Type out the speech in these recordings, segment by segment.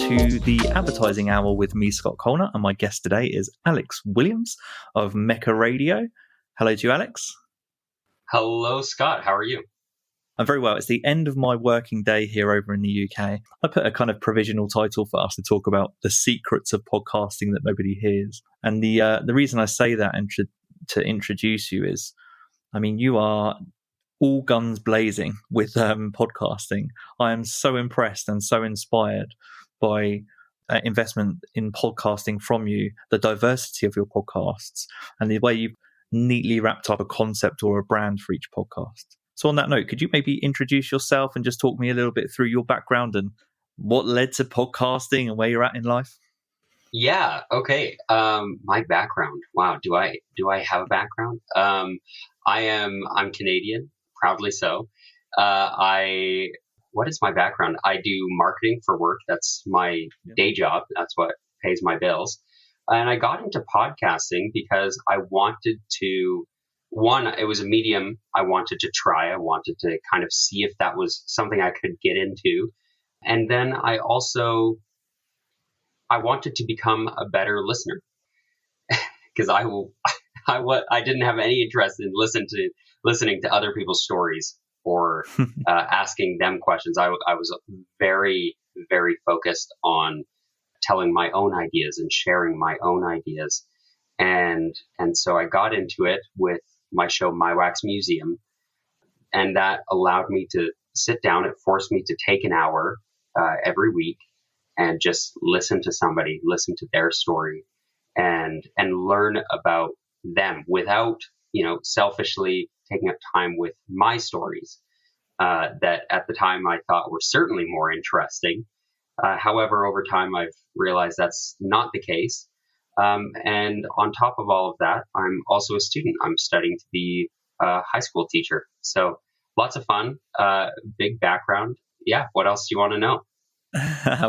to the Advertising Hour with me, Scott Colner, and my guest today is Alex Williamns of MeCHo Radio. Hello to you, Alex. Hello, Scott. How are you? I'm very well. It's the end of my working day here over in the UK. I put a kind of provisional title for us to talk about the secrets of podcasting that nobody hears. And the reason I say that and to introduce you is, I mean, you are all guns blazing with podcasting. I am so impressed and so inspired by investment in podcasting from you, the diversity of your podcasts, and the way you've neatly wrapped up a concept or a brand for each podcast. So on that note, could you maybe introduce yourself and just talk me a little bit through your background and what led to podcasting and where you're at in life? Yeah. Okay. My background. Wow. Do I have a background? I'm Canadian, proudly so. What is my background? I do marketing for work. That's my day job. That's what pays my bills. And I got into podcasting because I wanted to, it was a medium I wanted to try. I wanted to kind of see if that was something I could get into. And then I wanted to become a better listener because I didn't have any interest in listening to other people's stories or asking them questions. I was very, very focused on telling my own ideas and sharing my own ideas. And so I got into it with my show, My Wax Museum. And that allowed me to sit down. It forced me to take an hour every week and just listen to their story and learn about them without, selfishly taking up time with my stories that at the time I thought were certainly more interesting. However, over time, I've realized that's not the case. And on top of all of that, I'm also a student. I'm studying to be a high school teacher. So lots of fun, big background. Yeah. What else do you want to know?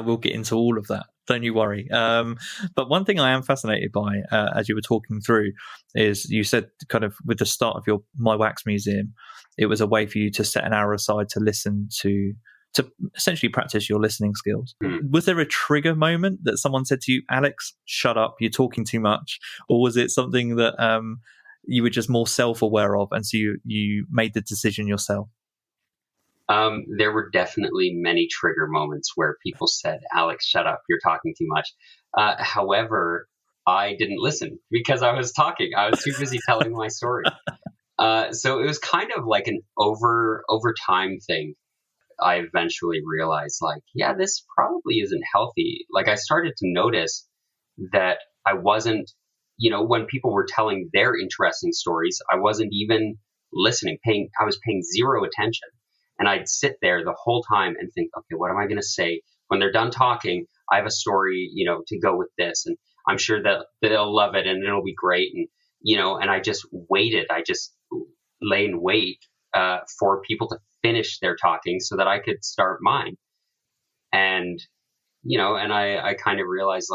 We'll get into all of that. Don't you worry. But one thing I am fascinated by, as you were talking through, is you said kind of with the start of your My Wax Museum, it was a way for you to set an hour aside to listen to essentially practice your listening skills. Was there a trigger moment that someone said to you, Alex, shut up, you're talking too much? Or was it something that you were just more self-aware of, and so you made the decision yourself? There were definitely many trigger moments where people said, Alex, shut up, you're talking too much. However, I didn't listen because I was talking. I was too busy telling my story. So it was kind of like an over time thing. I eventually realized, this probably isn't healthy. I started to notice that I wasn't, when people were telling their interesting stories, I wasn't even listening, I was paying zero attention. And I'd sit there the whole time and think, okay, what am I going to say? When they're done talking, I have a story, to go with this. And I'm sure that they'll love it and it'll be great. And, and I just waited. I just lay in wait for people to finish their talking so that I could start mine. And, and I kind of realized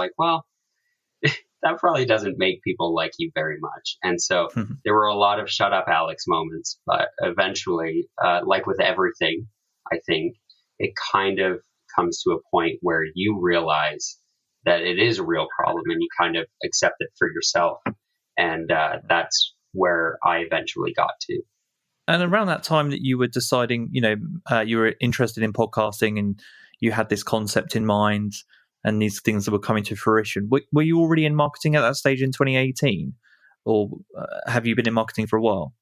that probably doesn't make people like you very much. And so there were a lot of shut up, Alex moments, but eventually, like with everything, I think it kind of comes to a point where you realize that it is a real problem and you kind of accept it for yourself. And that's where I eventually got to. And around that time that you were deciding, you were interested in podcasting and you had this concept in mind and these things that were coming to fruition, were you already in marketing at that stage in 2018? Or have you been in marketing for a while?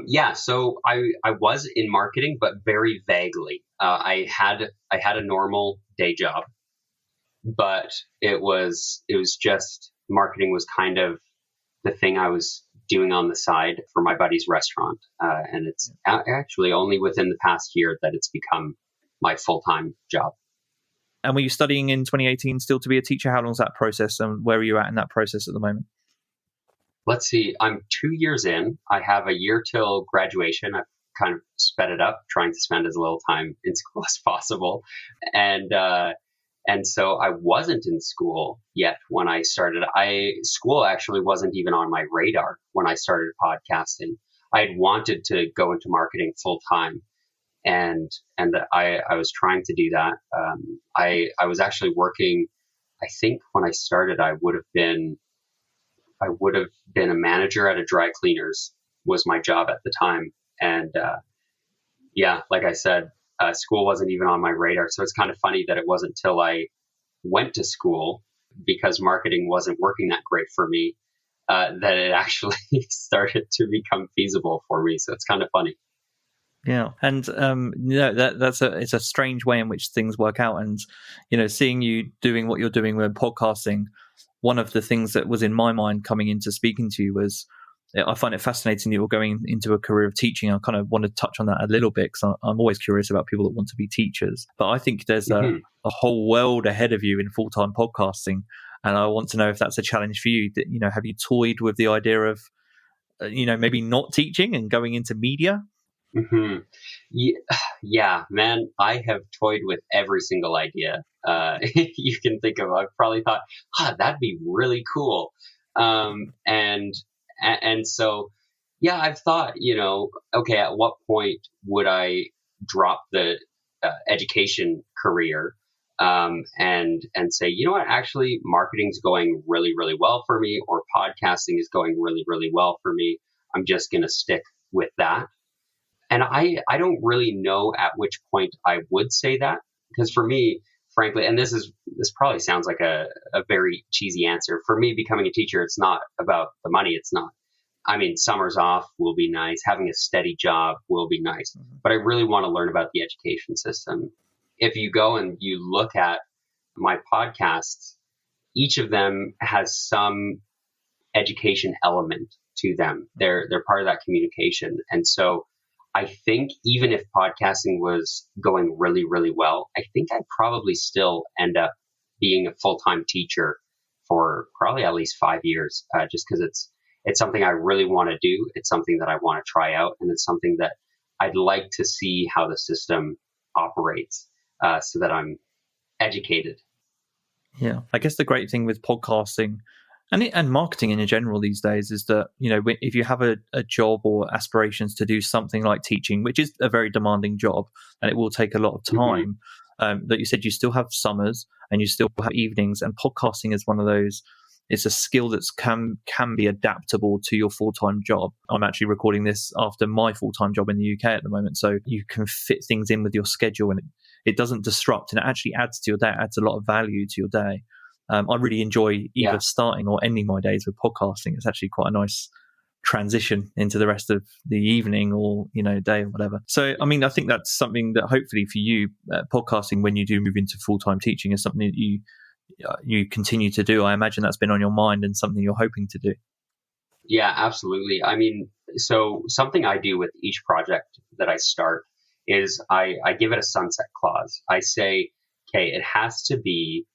Yeah, so I was in marketing, but very vaguely. I had a normal day job, but it was just marketing was kind of the thing I was doing on the side for my buddy's restaurant. And it's actually only within the past year that it's become my full-time job. And were you studying in 2018 still to be a teacher? How long's that process and where are you at in that process at the moment? Let's see. I'm 2 years in. I have a year till graduation. I've kind of sped it up, trying to spend as little time in school as possible. And so I wasn't in school yet when I started. School actually wasn't even on my radar when I started podcasting. I had wanted to go into marketing full time. and I was trying to do that. I was actually working. I think when I started, I would have been a manager at a dry cleaners was my job at the time. And yeah, like I said, school wasn't even on my radar. So it's kind of funny that it wasn't till I went to school, because marketing wasn't working that great for me, that it actually started to become feasible for me. So it's kind of funny. Yeah, and it's a strange way in which things work out. And seeing you doing what you're doing with podcasting, one of the things that was in my mind coming into speaking to you was, I find it fascinating that you're going into a career of teaching. I kind of want to touch on that a little bit, because I'm always curious about people that want to be teachers. But I think there's a whole world ahead of you in full-time podcasting, and I want to know if that's a challenge for you. Have you toyed with the idea of, maybe not teaching and going into media? Mm-hmm. Yeah, man, I have toyed with every single idea you can think of. I've probably thought, that'd be really cool. And so, yeah, I've thought, okay, at what point would I drop the education career and say, you know what, actually, marketing's going really, really well for me, or podcasting is going really, really well for me. I'm just going to stick with that. And I don't really know at which point I would say that, because for me, frankly, and this probably sounds like a very cheesy answer. For me, becoming a teacher, it's not about the money. It's not. I mean, summers off will be nice. Having a steady job will be nice. But I really want to learn about the education system. If you go and you look at my podcasts, each of them has some education element to them. They're part of that communication. And so I think even if podcasting was going really, really well, I think I'd probably still end up being a full-time teacher for probably at least 5 years, just because it's something I really want to do. It's something that I want to try out, and it's something that I'd like to see how the system operates, so that I'm educated. Yeah, I guess the great thing with podcasting and marketing in general these days is that, if you have a job or aspirations to do something like teaching, which is a very demanding job and it will take a lot of time, that you said you still have summers and you still have evenings, and podcasting is one of those. It's a skill that can be adaptable to your full-time job. I'm actually recording this after my full-time job in the UK at the moment, so you can fit things in with your schedule, and it doesn't disrupt, and it actually adds to your day. It adds a lot of value to your day. I really enjoy either starting or ending my days with podcasting. It's actually quite a nice transition into the rest of the evening or day or whatever. So I mean, I think that's something that hopefully for you, podcasting, when you do move into full-time teaching, is something that you continue to do. I imagine that's been on your mind and something you're hoping to do. Yeah, absolutely. I mean, so something I do with each project that I start is I give it a sunset clause. I say, okay, it has to be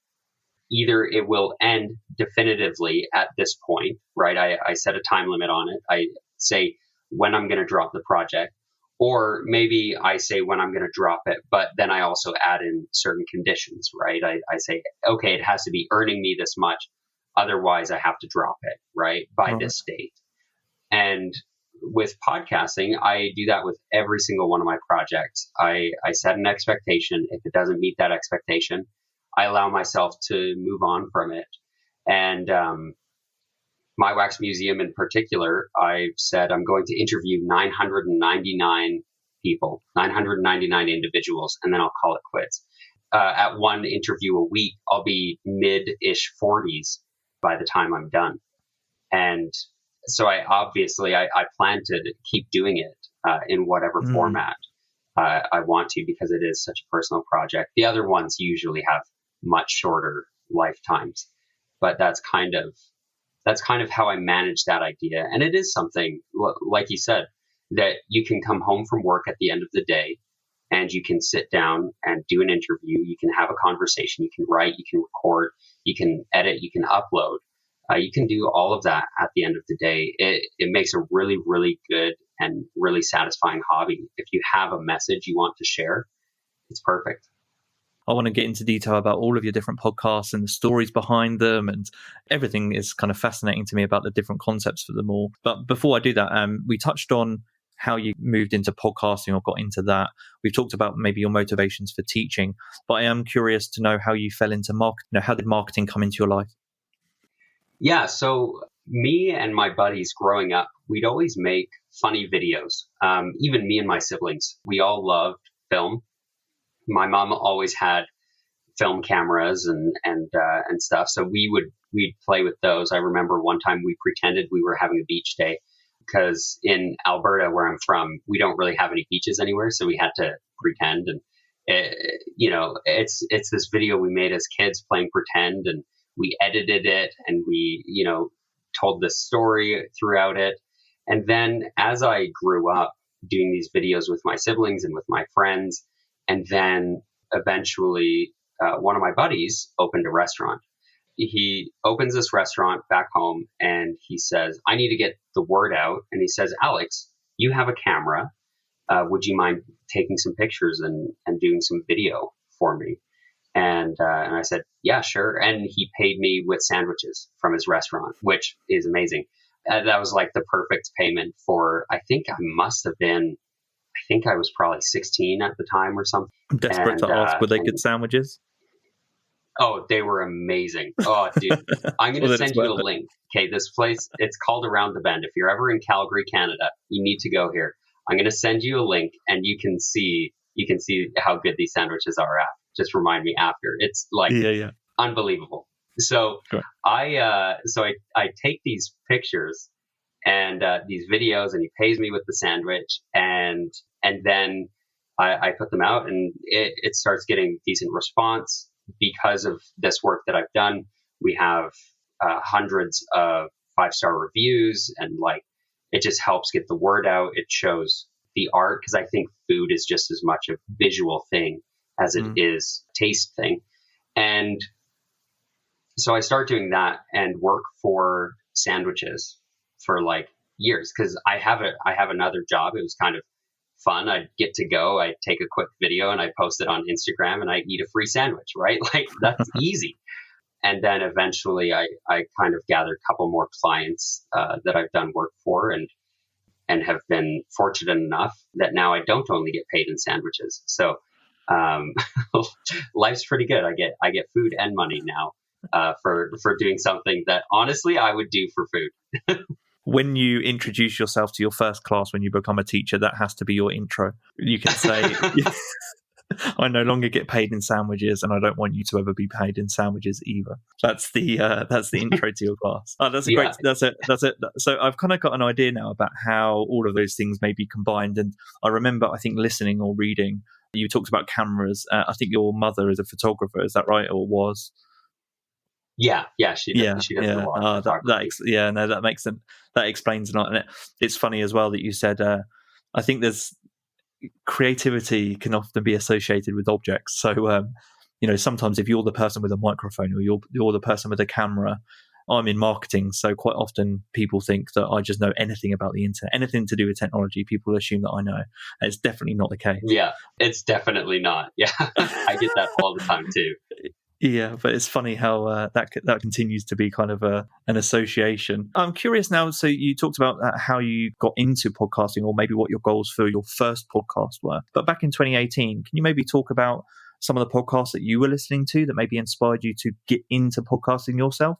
either it will end definitively at this point, right? I set a time limit on it. I say when I'm going to drop the project, or maybe I say when I'm going to drop it, but then I also add in certain conditions, right? I say, okay, it has to be earning me this much. Otherwise, I have to drop it, right? By this date. And with podcasting, I do that with every single one of my projects. I set an expectation. If it doesn't meet that expectation, I allow myself to move on from it. And My Wax Museum in particular, I've said I'm going to interview 999 people, 999 individuals, and then I'll call it quits. At one interview a week, I'll be mid-ish 40s by the time I'm done. And so I plan to keep doing it in whatever format I want to, because it is such a personal project. The other ones usually have much shorter lifetimes, but that's kind of how I manage that idea. And it is something, like you said, that you can come home from work at the end of the day and you can sit down and do an interview. You can have a conversation. You can write, you can record, you can edit, you can upload. You can do all of that at the end of the day. It makes a really, really good and really satisfying hobby. If you have a message you want to share, it's perfect. I want to get into detail about all of your different podcasts and the stories behind them, and everything is kind of fascinating to me about the different concepts for them all. But before I do that, we touched on how you moved into podcasting or got into that. We've talked about maybe your motivations for teaching, but I am curious to know how you fell into marketing. How did marketing come into your life? Yeah, so me and my buddies growing up, we'd always make funny videos. Even me and my siblings, we all loved film. My mom always had film cameras and stuff, so we'd play with those. I remember one time we pretended we were having a beach day because in Alberta, where I'm from, we don't really have any beaches anywhere, so we had to pretend. And it's this video we made as kids playing pretend, and we edited it, and we told this story throughout it. And then as I grew up doing these videos with my siblings and with my friends, and then eventually one of my buddies opened a restaurant. He opens this restaurant back home, and he says, I need to get the word out. And he says, Alex, you have a camera. Would you mind taking some pictures and doing some video for me? And I said, yeah, sure. And he paid me with sandwiches from his restaurant, which is amazing. That was like the perfect payment for, I think I was probably 16 at the time or something. I'm desperate to ask, were they good sandwiches? Oh, they were amazing. Oh, dude, I'm going to send you a link. Okay, this place, it's called Around the Bend. If you're ever in Calgary, Canada, you need to go here. I'm going to send you a link, and you can see how good these sandwiches are at. Just remind me after. It's like unbelievable. So sure. I take these pictures and these videos, and he pays me with the sandwich, and then I put them out, and it starts getting decent response because of this work that I've done. We have hundreds of 5-star reviews, and like it just helps get the word out. It shows the art, because I think food is just as much a visual thing as it is taste thing. And so I start doing that and work for sandwiches for like years, because I have another job. It was kind of fun. I'd get to go, I'd take a quick video and I post it on Instagram, and I eat a free sandwich, right? Like that's easy. And then eventually I kind of gathered a couple more clients that I've done work for, and have been fortunate enough that now I don't only get paid in sandwiches. So life's pretty good. I get food and money now for doing something that honestly I would do for food. When you introduce yourself to your first class, when you become a teacher, that has to be your intro. You can say, I no longer get paid in sandwiches, and I don't want you to ever be paid in sandwiches either. That's the intro to your class. Oh, that's a great. That's it. So I've kind of got an idea now about how all of those things may be combined. And I remember, I think, listening or reading, you talked about cameras. I think your mother is a photographer. Is that right, or was? Yeah, she does. She does a lot of photography. That makes sense. That explains a lot. And it's funny as well that you said. I think there's creativity can often be associated with objects. So, sometimes if you're the person with a microphone, or you're the person with a camera, I'm in marketing, so quite often people think that I just know anything about the internet, anything to do with technology. People assume that I know. And it's definitely not the case. Yeah, it's definitely not. Yeah, I get that all the time too. Yeah, but it's funny how that continues to be kind of an association. I'm curious now, so you talked about how you got into podcasting, or maybe what your goals for your first podcast were. But back in 2018, can you maybe talk about some of the podcasts that you were listening to that maybe inspired you to get into podcasting yourself?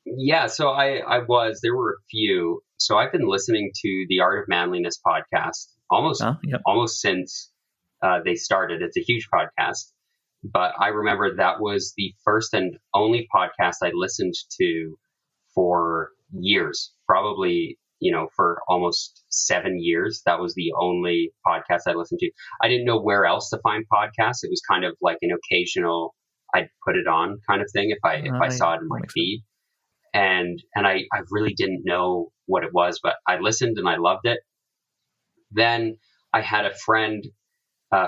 Yeah, so there were a few. So I've been listening to the Art of Manliness podcast almost since they started. It's a huge podcast. But I remember that was the first and only podcast I listened to for years, probably, for almost 7 years. That was the only podcast I listened to. I didn't know where else to find podcasts. It was kind of like an occasional, I'd put it on kind of thing if I saw it in my feed. And I really didn't know what it was, but I listened and I loved it. Then I had a friend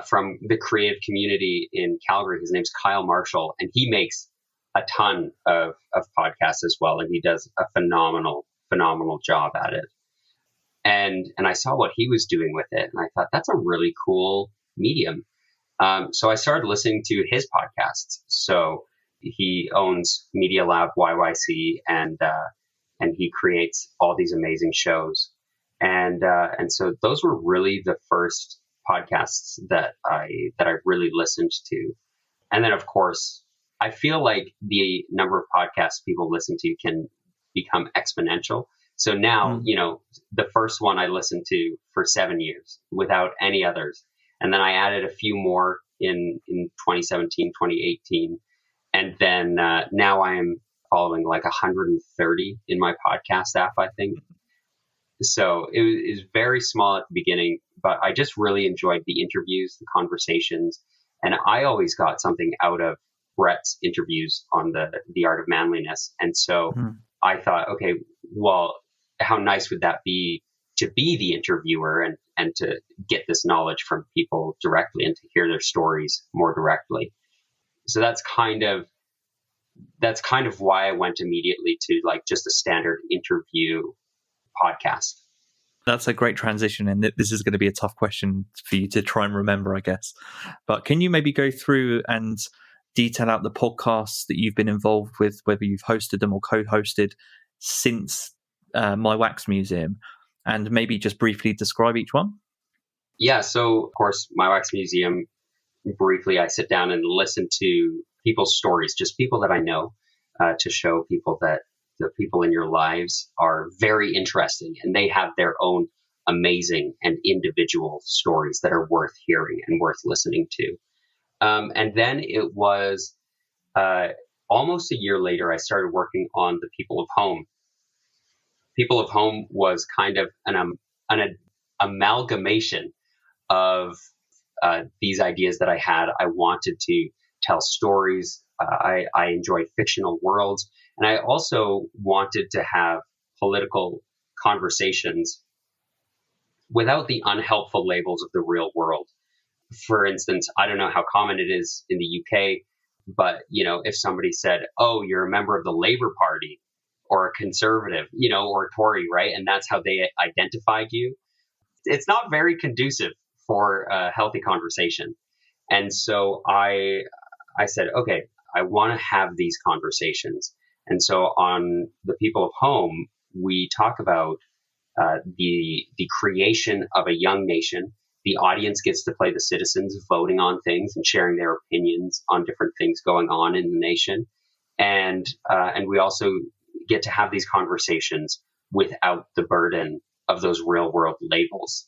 from the creative community in Calgary. His name's Kyle Marshall, and he makes a ton of podcasts as well, and he does a phenomenal job at it. And I saw what he was doing with it, and I thought that's a really cool medium. So I started listening to his podcasts. So he owns Media Lab YYC, and he creates all these amazing shows. And so those were really the first podcasts that I really listened to. And then, of course, I feel like the number of podcasts people listen to can become exponential. So now, the first one I listened to for 7 years without any others. And then I added a few more in 2017, 2018. And then now I am following like 130 in my podcast app, I think. So it was very small at the beginning, but I just really enjoyed the interviews, the conversations. And I always got something out of Brett's interviews on the art of manliness. And so I thought, okay, well, how nice would that be to be the interviewer and to get this knowledge from people directly and to hear their stories more directly. So that's kind of why I went immediately to like just a standard interview podcast. That's a great transition, and this is going to be a tough question for you to try and remember, I guess. But can you maybe go through and detail out the podcasts that you've been involved with, whether you've hosted them or co-hosted since My Wax Museum, and maybe just briefly describe each one? Yeah, so of course, My Wax Museum, briefly, I sit down and listen to people's stories, just people that I know, to show people that the people in your lives are very interesting and they have their own amazing and individual stories that are worth hearing and worth listening to. And then it was almost a year later, I started working on the People of Home. People of Home was kind of an amalgamation of these ideas that I had. I wanted to tell stories. I enjoyed fictional worlds. And I also wanted to have political conversations without the unhelpful labels of the real world. For instance, I don't know how common it is in the UK, but, if somebody said, oh, you're a member of the Labour Party or a conservative, or a Tory, right? And that's how they identified you. It's not very conducive for a healthy conversation. And so I said, okay, I want to have these conversations. And so on the People of Home, we talk about the creation of a young nation. The audience gets to play the citizens, voting on things and sharing their opinions on different things going on in the nation. And we also get to have these conversations without the burden of those real world labels.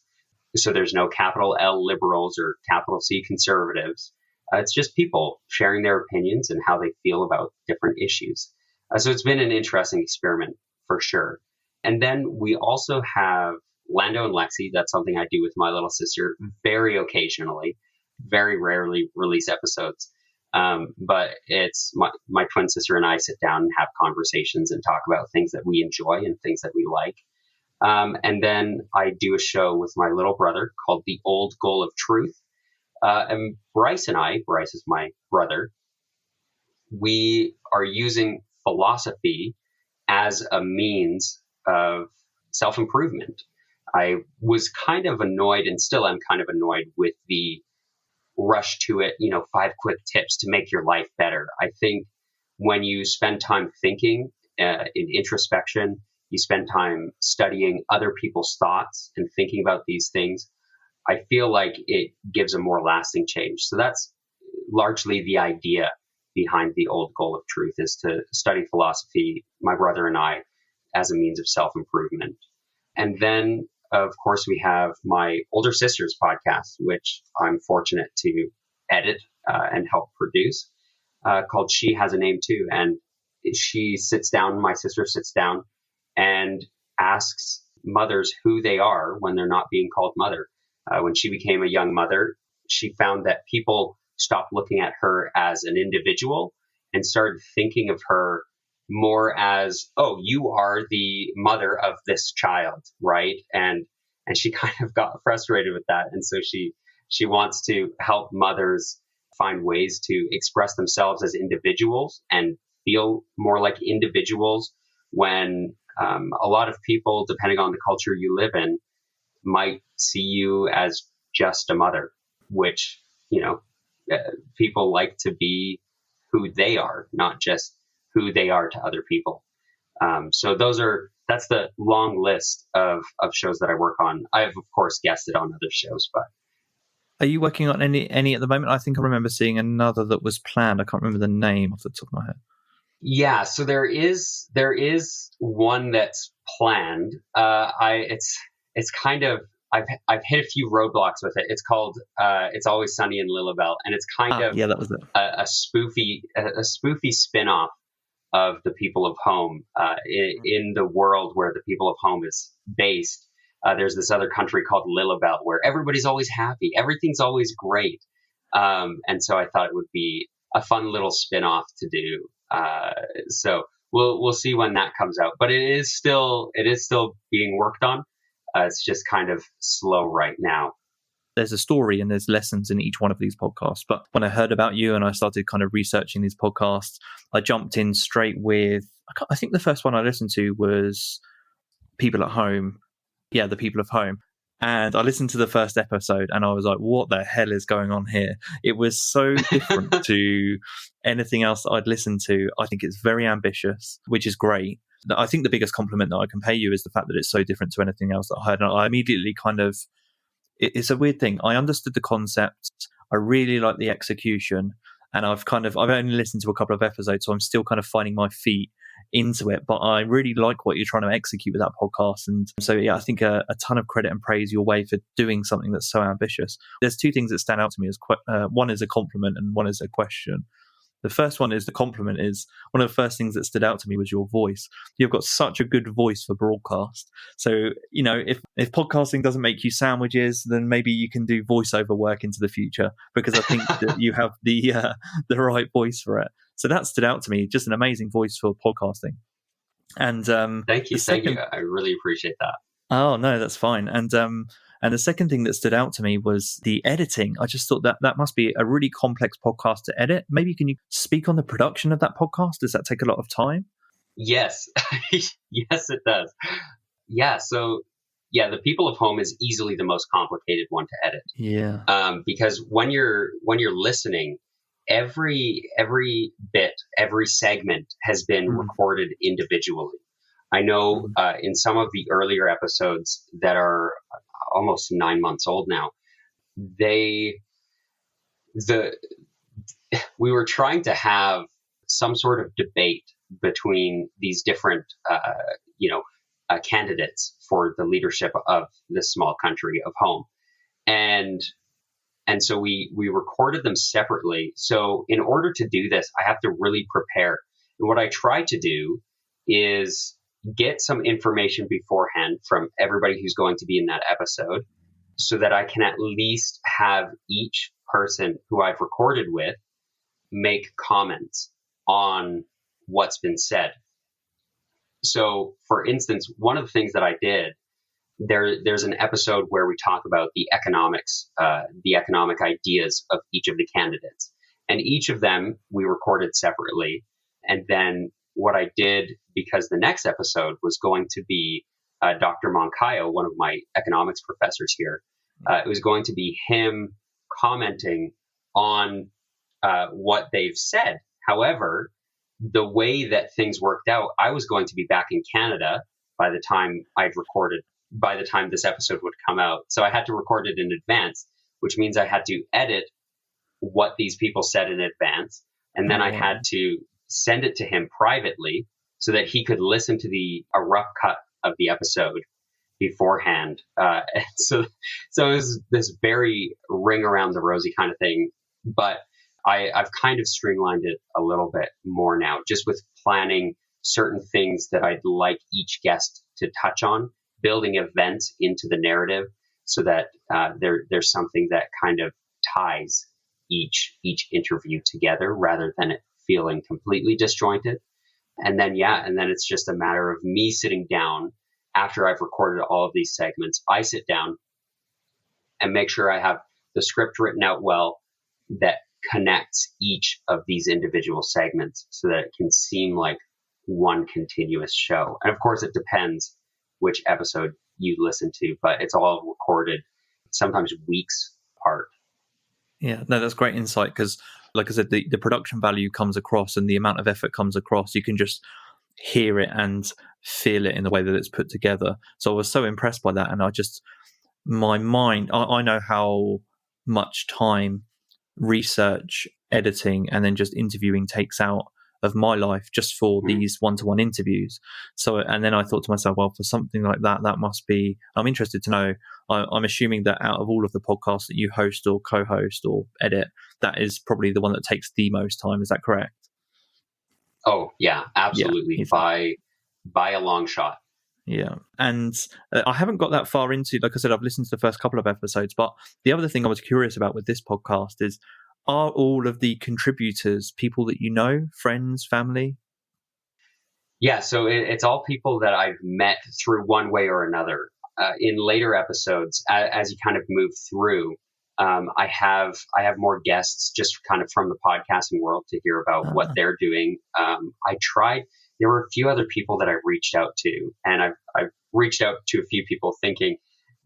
So there's no capital L liberals or capital C conservatives. It's just people sharing their opinions and how they feel about different issues. So it's been an interesting experiment for sure. And then we also have Lando and Lexi. That's something I do with my little sister very occasionally, very rarely release episodes. But it's my twin sister and I sit down and have conversations and talk about things that we enjoy and things that we like. And then I do a show with my little brother called The Old Goal of Truth. And Bryce is my brother, we are using philosophy as a means of self-improvement. I was kind of annoyed and still am kind of annoyed with the rush to it, 5 quick tips to make your life better. I think when you spend time thinking in introspection, you spend time studying other people's thoughts and thinking about these things, I feel like it gives a more lasting change. So that's largely the idea behind The Old Goal of Truth, is to study philosophy, my brother and I, as a means of self-improvement. And then, of course, we have my older sister's podcast, which I'm fortunate to edit and help produce, called She Has a Name Too. And my sister sits down and asks mothers who they are when they're not being called mother. When she became a young mother, she found that people stopped looking at her as an individual and started thinking of her more as, oh, you are the mother of this child, right? And she kind of got frustrated with that. And so she wants to help mothers find ways to express themselves as individuals and feel more like individuals when a lot of people, depending on the culture you live in, might see you as just a mother, which, people like to be who they are, not just who they are to other people. So that's the long list of shows that I work on. I've of course guested on other shows, but are you working on any at the moment? I think I remember seeing another that was planned. I can't remember the name off the top of my head. Yeah, so there is one that's planned. It's kind of I've hit a few roadblocks with it. It's called It's Always Sunny in Lilibel, and it's kind of that was it. a spoofy spin-off of the People of Home. In the world where the People of Home is based, there's this other country called Lilibel where everybody's always happy, everything's always great, and so I thought it would be a fun little spin-off to do. So we'll see when that comes out, but it is still being worked on. It's just kind of slow right now. There's a story and there's lessons in each one of these podcasts. But when I heard about you and I started kind of researching these podcasts, I jumped in straight with, I think the first one I listened to was People at Home. Yeah, the People of Home. And I listened to the first episode and I was like, what the hell is going on here? It was so different to anything else that I'd listened to. I think it's very ambitious, which is great. I think the biggest compliment that I can pay you is the fact that it's so different to anything else that I heard. And I immediately it's a weird thing. I understood the concept. I really like the execution. And I've only listened to a couple of episodes, so I'm still kind of finding my feet into it. But I really like what you're trying to execute with that podcast. And so, yeah, I think a ton of credit and praise your way for doing something that's so ambitious. There's two things that stand out to me. One is a compliment and one is a question. The first one is the compliment is one of the first things that stood out to me was your voice. You've got such a good voice for broadcast. So, if podcasting doesn't make you sandwiches, then maybe you can do voiceover work into the future, because I think that you have the right voice for it. So that stood out to me, just an amazing voice for podcasting. And thank you. I really appreciate that. Oh, no, that's fine. And the second thing that stood out to me was the editing. I just thought that must be a really complex podcast to edit. Maybe can you speak on the production of that podcast? Does that take a lot of time? Yes. Yes, it does. Yeah. So, the People of Home is easily the most complicated one to edit. Yeah. Because when you're listening, every bit, every segment has been recorded individually. I know in some of the earlier episodes that are almost 9 months old now, we were trying to have some sort of debate between these different, candidates for the leadership of this small country of home. And so we recorded them separately. So in order to do this, I have to really prepare. And what I try to do is get some information beforehand from everybody who's going to be in that episode, so that I can at least have each person who I've recorded with make comments on what's been said. So, for instance, one of the things that I did, there's an episode where we talk about the economic ideas of each of the candidates, and each of them we recorded separately. And then what I did, because the next episode was going to be Dr. Moncayo, one of my economics professors here, it was going to be him commenting on what they've said. However, the way that things worked out, I was going to be back in Canada by the time this episode would come out. So I had to record it in advance, which means I had to edit what these people said in advance. And then I had to send it to him privately so that he could listen to a rough cut of the episode beforehand. So it was this very ring around the rosy kind of thing. But I've kind of streamlined it a little bit more now, just with planning certain things that I'd like each guest to touch on, building events into the narrative so that there's something that kind of ties each interview together rather than it feeling completely disjointed. And then it's just a matter of me sitting down after I've recorded all of these segments. I sit down and make sure I have the script written out well that connects each of these individual segments so that it can seem like one continuous show. And of course, it depends which episode you listen to, but it's all recorded sometimes weeks apart. Yeah, no, that's great insight, because like I said, the production value comes across and the amount of effort comes across. You can just hear it and feel it in the way that it's put together. So I was so impressed by that, and my mind, I know how much time research, editing, and then just interviewing takes out of my life just for these one-to-one interviews. So, and then I thought to myself, well, for something like that, that must be, I'm interested to know, I'm assuming that out of all of the podcasts that you host or co-host or edit, that is probably the one that takes the most time. Is that correct? Oh yeah, absolutely. Yeah, by a long shot. Yeah. And I haven't got that far into, like I said, I've listened to the first couple of episodes, but the other thing I was curious about with this podcast is, are all of the contributors people that you know, friends, family? Yeah, so it's all people that I've met through one way or another. In later episodes, as you kind of move through, I have more guests just kind of from the podcasting world to hear about what they're doing. There were a few other people that I reached out to, and I've reached out to a few people thinking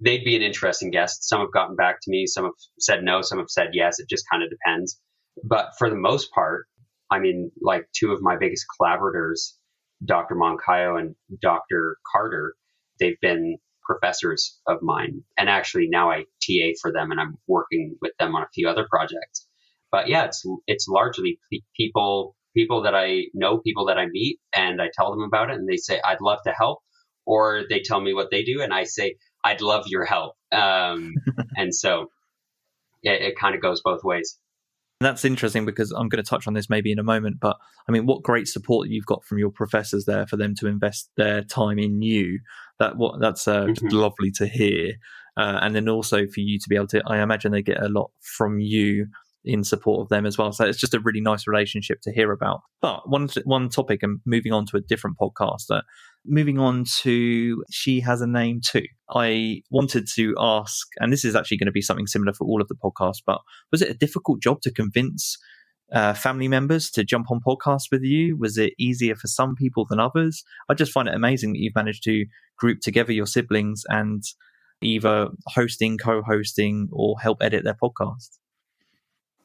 they'd be an interesting guest. Some have gotten back to me. Some have said no. Some have said yes. It just kind of depends. But for the most part, I mean, like two of my biggest collaborators, Dr. MeCHo and Dr. Carter, they've been professors of mine. And actually now I TA for them, and I'm working with them on a few other projects. But yeah, it's largely people that I know, people that I meet, and I tell them about it, and they say, I'd love to help. Or they tell me what they do, and I say, I'd love your help. And so it kind of goes both ways. That's interesting, because I'm going to touch on this maybe in a moment, but I mean, what great support you've got from your professors there for them to invest their time in you. That's just lovely to hear. And then also for you to be able to, I imagine they get a lot from you in support of them as well. So it's just a really nice relationship to hear about. But one topic, and moving on to a different podcaster, moving on to She Has a Name Too. I wanted to ask, and this is actually going to be something similar for all of the podcasts, but was it a difficult job to convince family members to jump on podcasts with you? Was it easier for some people than others? I just find it amazing that you've managed to group together your siblings and either hosting, co-hosting, or help edit their podcast.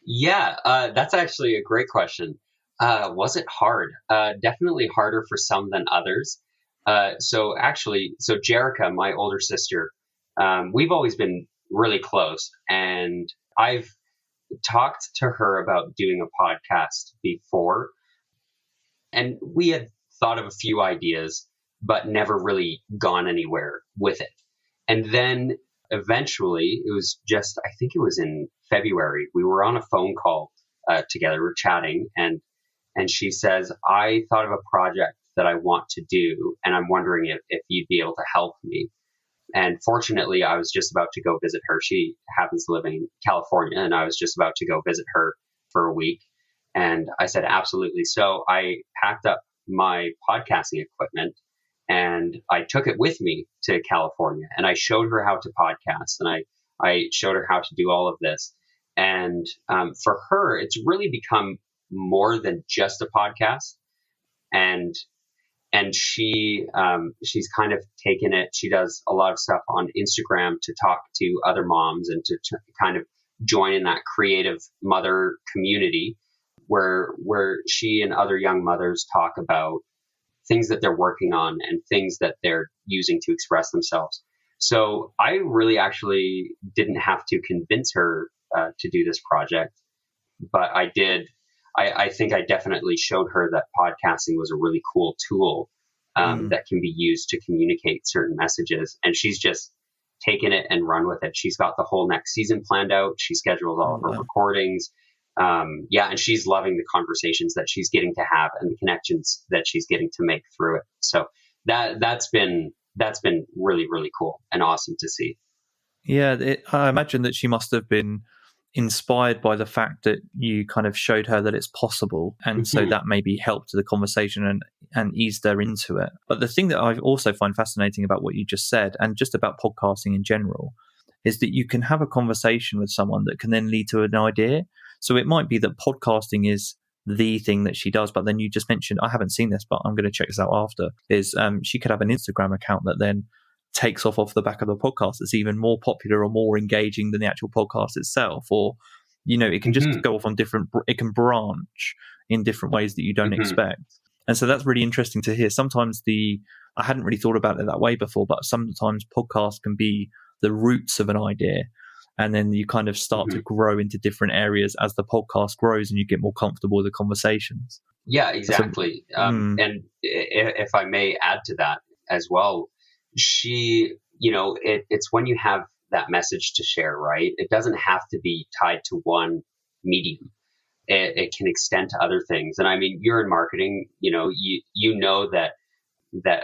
Yeah, that's actually a great question. Was it hard? Definitely harder for some than others. So Jerica, my older sister, we've always been really close, and I've talked to her about doing a podcast before, and we had thought of a few ideas, but never really gone anywhere with it. And then eventually, it was just, I think it was in February, we were on a phone call together, we were chatting, and she says, I thought of a project that I want to do, and I'm wondering if you'd be able to help me. And fortunately, I was just about to go visit her. She happens to live in California, and I was just about to go visit her for a week. And I said, absolutely. So I packed up my podcasting equipment, and I took it with me to California, and I showed her how to podcast, and I showed her how to do all of this. And for her, it's really become more than just a podcast. And she's kind of taken it. She does a lot of stuff on Instagram to talk to other moms and to kind of join in that creative mother community where she and other young mothers talk about things that they're working on and things that they're using to express themselves. So I really actually didn't have to convince her to do this project, but I did. I think I definitely showed her that podcasting was a really cool tool that can be used to communicate certain messages. And she's just taken it and run with it. She's got the whole next season planned out. She schedules all of her recordings. And she's loving the conversations that she's getting to have and the connections that she's getting to make through it. So that's been really, really cool and awesome to see. Yeah, I imagine that she must have been inspired by the fact that you kind of showed her that it's possible, and so that maybe helped the conversation and eased her into it. But the thing that I also find fascinating about what you just said, and just about podcasting in general, is that you can have a conversation with someone that can then lead to an idea. So it might be that podcasting is the thing that she does, but then you just mentioned, I haven't seen this, but I'm going to check this out after, is she could have an Instagram account that then takes off the back of the podcast that's even more popular or more engaging than the actual podcast itself. Or, it can just go off on it can branch in different ways that you don't expect. And so that's really interesting to hear. Sometimes I hadn't really thought about it that way before, but sometimes podcasts can be the roots of an idea. And then you kind of start to grow into different areas as the podcast grows and you get more comfortable with the conversations. Yeah, exactly. And if I may add to that as well, it's when you have that message to share, right? It doesn't have to be tied to one medium. It can extend to other things. And I mean, you're in marketing, you know that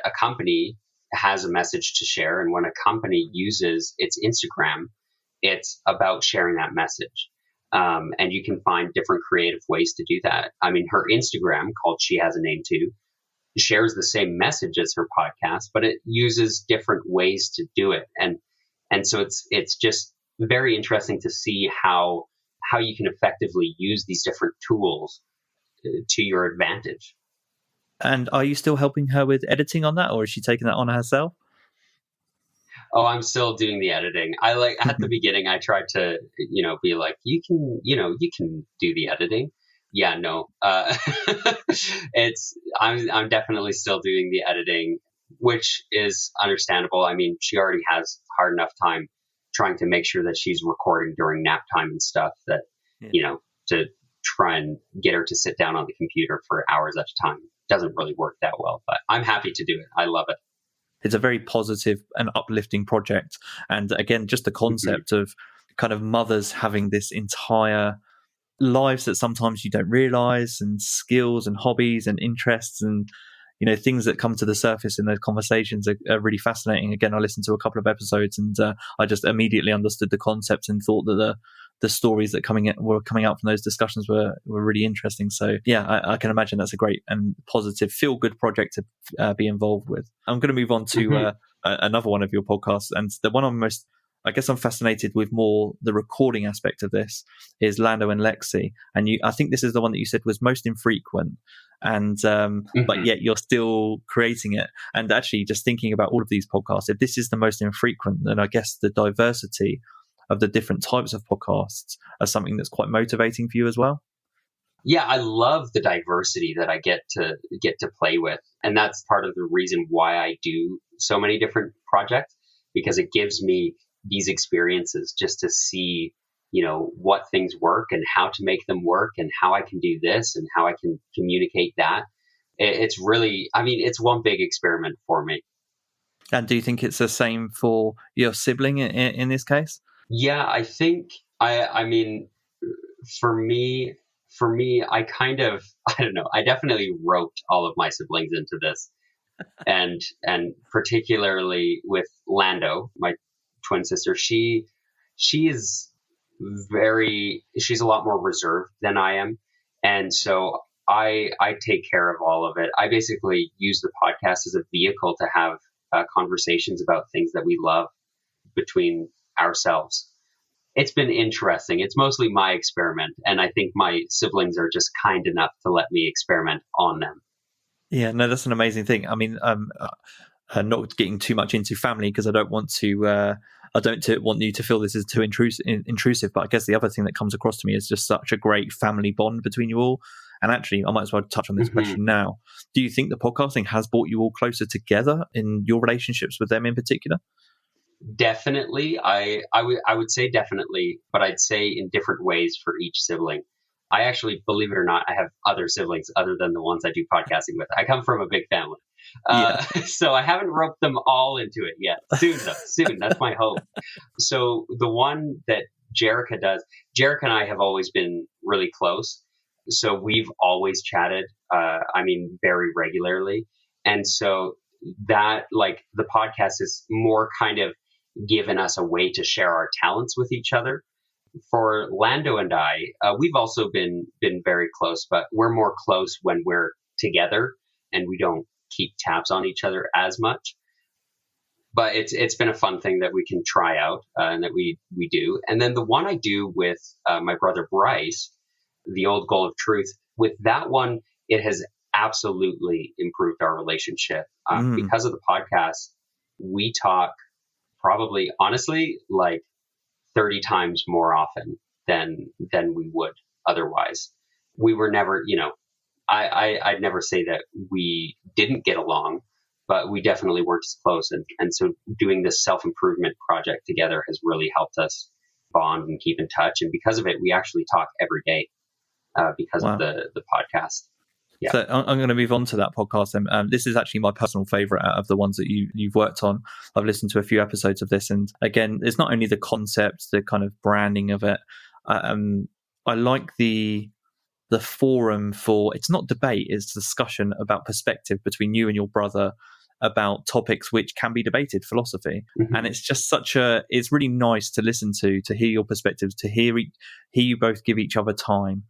a company has a message to share. And when a company uses its Instagram, it's about sharing that message. And you can find different creative ways to do that. I mean, her Instagram, called She Has a Name Too, shares the same message as her podcast, but it uses different ways to do it. And so it's just very interesting to see how you can effectively use these different tools to your advantage. And are you still helping her with editing on that, or is she taking that on herself? Oh, I'm still doing the editing. At the beginning, I tried to, be like, you can do the editing. Yeah, no, I'm definitely still doing the editing, which is understandable. I mean, she already has hard enough time trying to make sure that she's recording during nap time and stuff that, to try and get her to sit down on the computer for hours at a time doesn't really work that well, but I'm happy to do it. I love it. It's a very positive and uplifting project. And again, just the concept of kind of mothers having this entire lives that sometimes you don't realize, and skills and hobbies and interests and, things that come to the surface in those conversations are really fascinating. Again, I listened to a couple of episodes and I just immediately understood the concept and thought that the stories that were coming out from those discussions were really interesting. So yeah, I can imagine that's a great and positive, feel good project to be involved with. I'm going to move on to another one of your podcasts, and the one I'm fascinated with more the recording aspect of this is Lando and Lexi. And I think this is the one that you said was most infrequent, and but yet you're still creating it. And actually, just thinking about all of these podcasts, if this is the most infrequent, then I guess the diversity of the different types of podcasts are something that's quite motivating for you as well. Yeah, I love the diversity that I get to play with. And that's part of the reason why I do so many different projects, because it gives me these experiences just to see, what things work and how to make them work and how I can do this and how I can communicate that. It's really, it's one big experiment for me. And do you think it's the same for your sibling in this case? Yeah, I think for me, I kind of, I don't know, I definitely roped all of my siblings into this. And particularly with Lando, my twin sister, she's a lot more reserved than I am. And so I take care of all of it. I basically use the podcast as a vehicle to have conversations about things that we love between ourselves. It's been interesting. It's mostly my experiment, and I think my siblings are just kind enough to let me experiment on them. Yeah, no, that's an amazing thing. I mean, not getting too much into family because I don't want you to feel this is too intrusive. But I guess the other thing that comes across to me is just such a great family bond between you all. And actually, I might as well touch on this question now. Do you think the podcasting has brought you all closer together in your relationships with them in particular? Definitely. I would say definitely, but I'd say in different ways for each sibling. I actually, believe it or not, I have other siblings other than the ones I do podcasting with. I come from a big family. So I haven't roped them all into it yet. Soon, though. Soon. That's my hope. So the one that Jerica does, Jerica and I have always been really close. So we've always chatted, very regularly. And so that, the podcast is more kind of given us a way to share our talents with each other. For Lando and I, we've also been very close, but we're more close when we're together and we don't keep tabs on each other as much. But it's been a fun thing that we can try out and that we do. And then the one I do with my brother Bryce, The Old Goal of Truth, with that one, it has absolutely improved our relationship. Because of the podcast, we talk probably, honestly, 30 times more often than we would otherwise. We were never, I'd never say that we didn't get along, but we definitely weren't as close. And so doing this self-improvement project together has really helped us bond and keep in touch. And because of it, we actually talk every day because of Wow. the podcast. Yeah. So I'm going to move on to that podcast. This is actually my personal favorite out of the ones that you've worked on. I've listened to a few episodes of this, and again, it's not only the concept, the kind of branding of it. I like the forum for, it's not debate, it's discussion about perspective between you and your brother about topics which can be debated, philosophy. Mm-hmm. And it's just it's really nice to listen to hear your perspectives, to hear you both give each other time.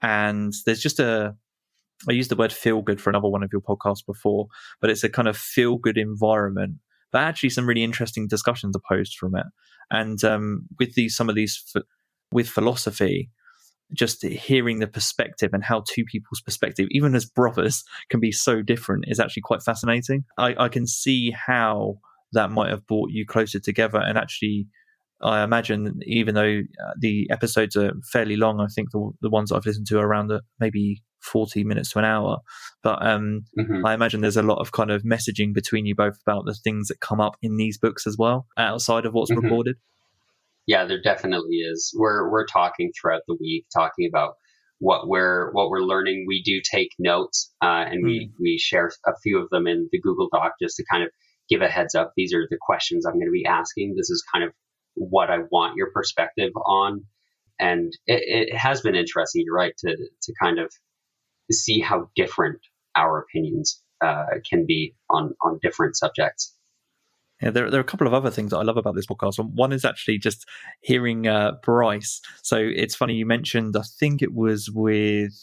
And there's just I used the word feel good for another one of your podcasts before, but it's a kind of feel good environment, but actually some really interesting discussions are posed from it. And with some of these with philosophy, just hearing the perspective and how two people's perspective, even as brothers, can be so different is actually quite fascinating. I can see how that might have brought you closer together. And actually, I imagine, even though the episodes are fairly long, I think the ones I've listened to are around maybe 40 minutes to an hour. But I imagine there's a lot of kind of messaging between you both about the things that come up in these books as well, outside of what's recorded. Yeah, there definitely is. We're talking throughout the week, talking about what we're learning. We do take notes, and we share a few of them in the Google Doc just to kind of give a heads up. These are the questions I'm going to be asking. This is kind of what I want your perspective on. And it has been interesting, you're right, to kind of see how different our opinions can be on different subjects. Yeah, there are a couple of other things that I love about this podcast. One is actually just hearing Bryce. So it's funny, you mentioned, I think it was with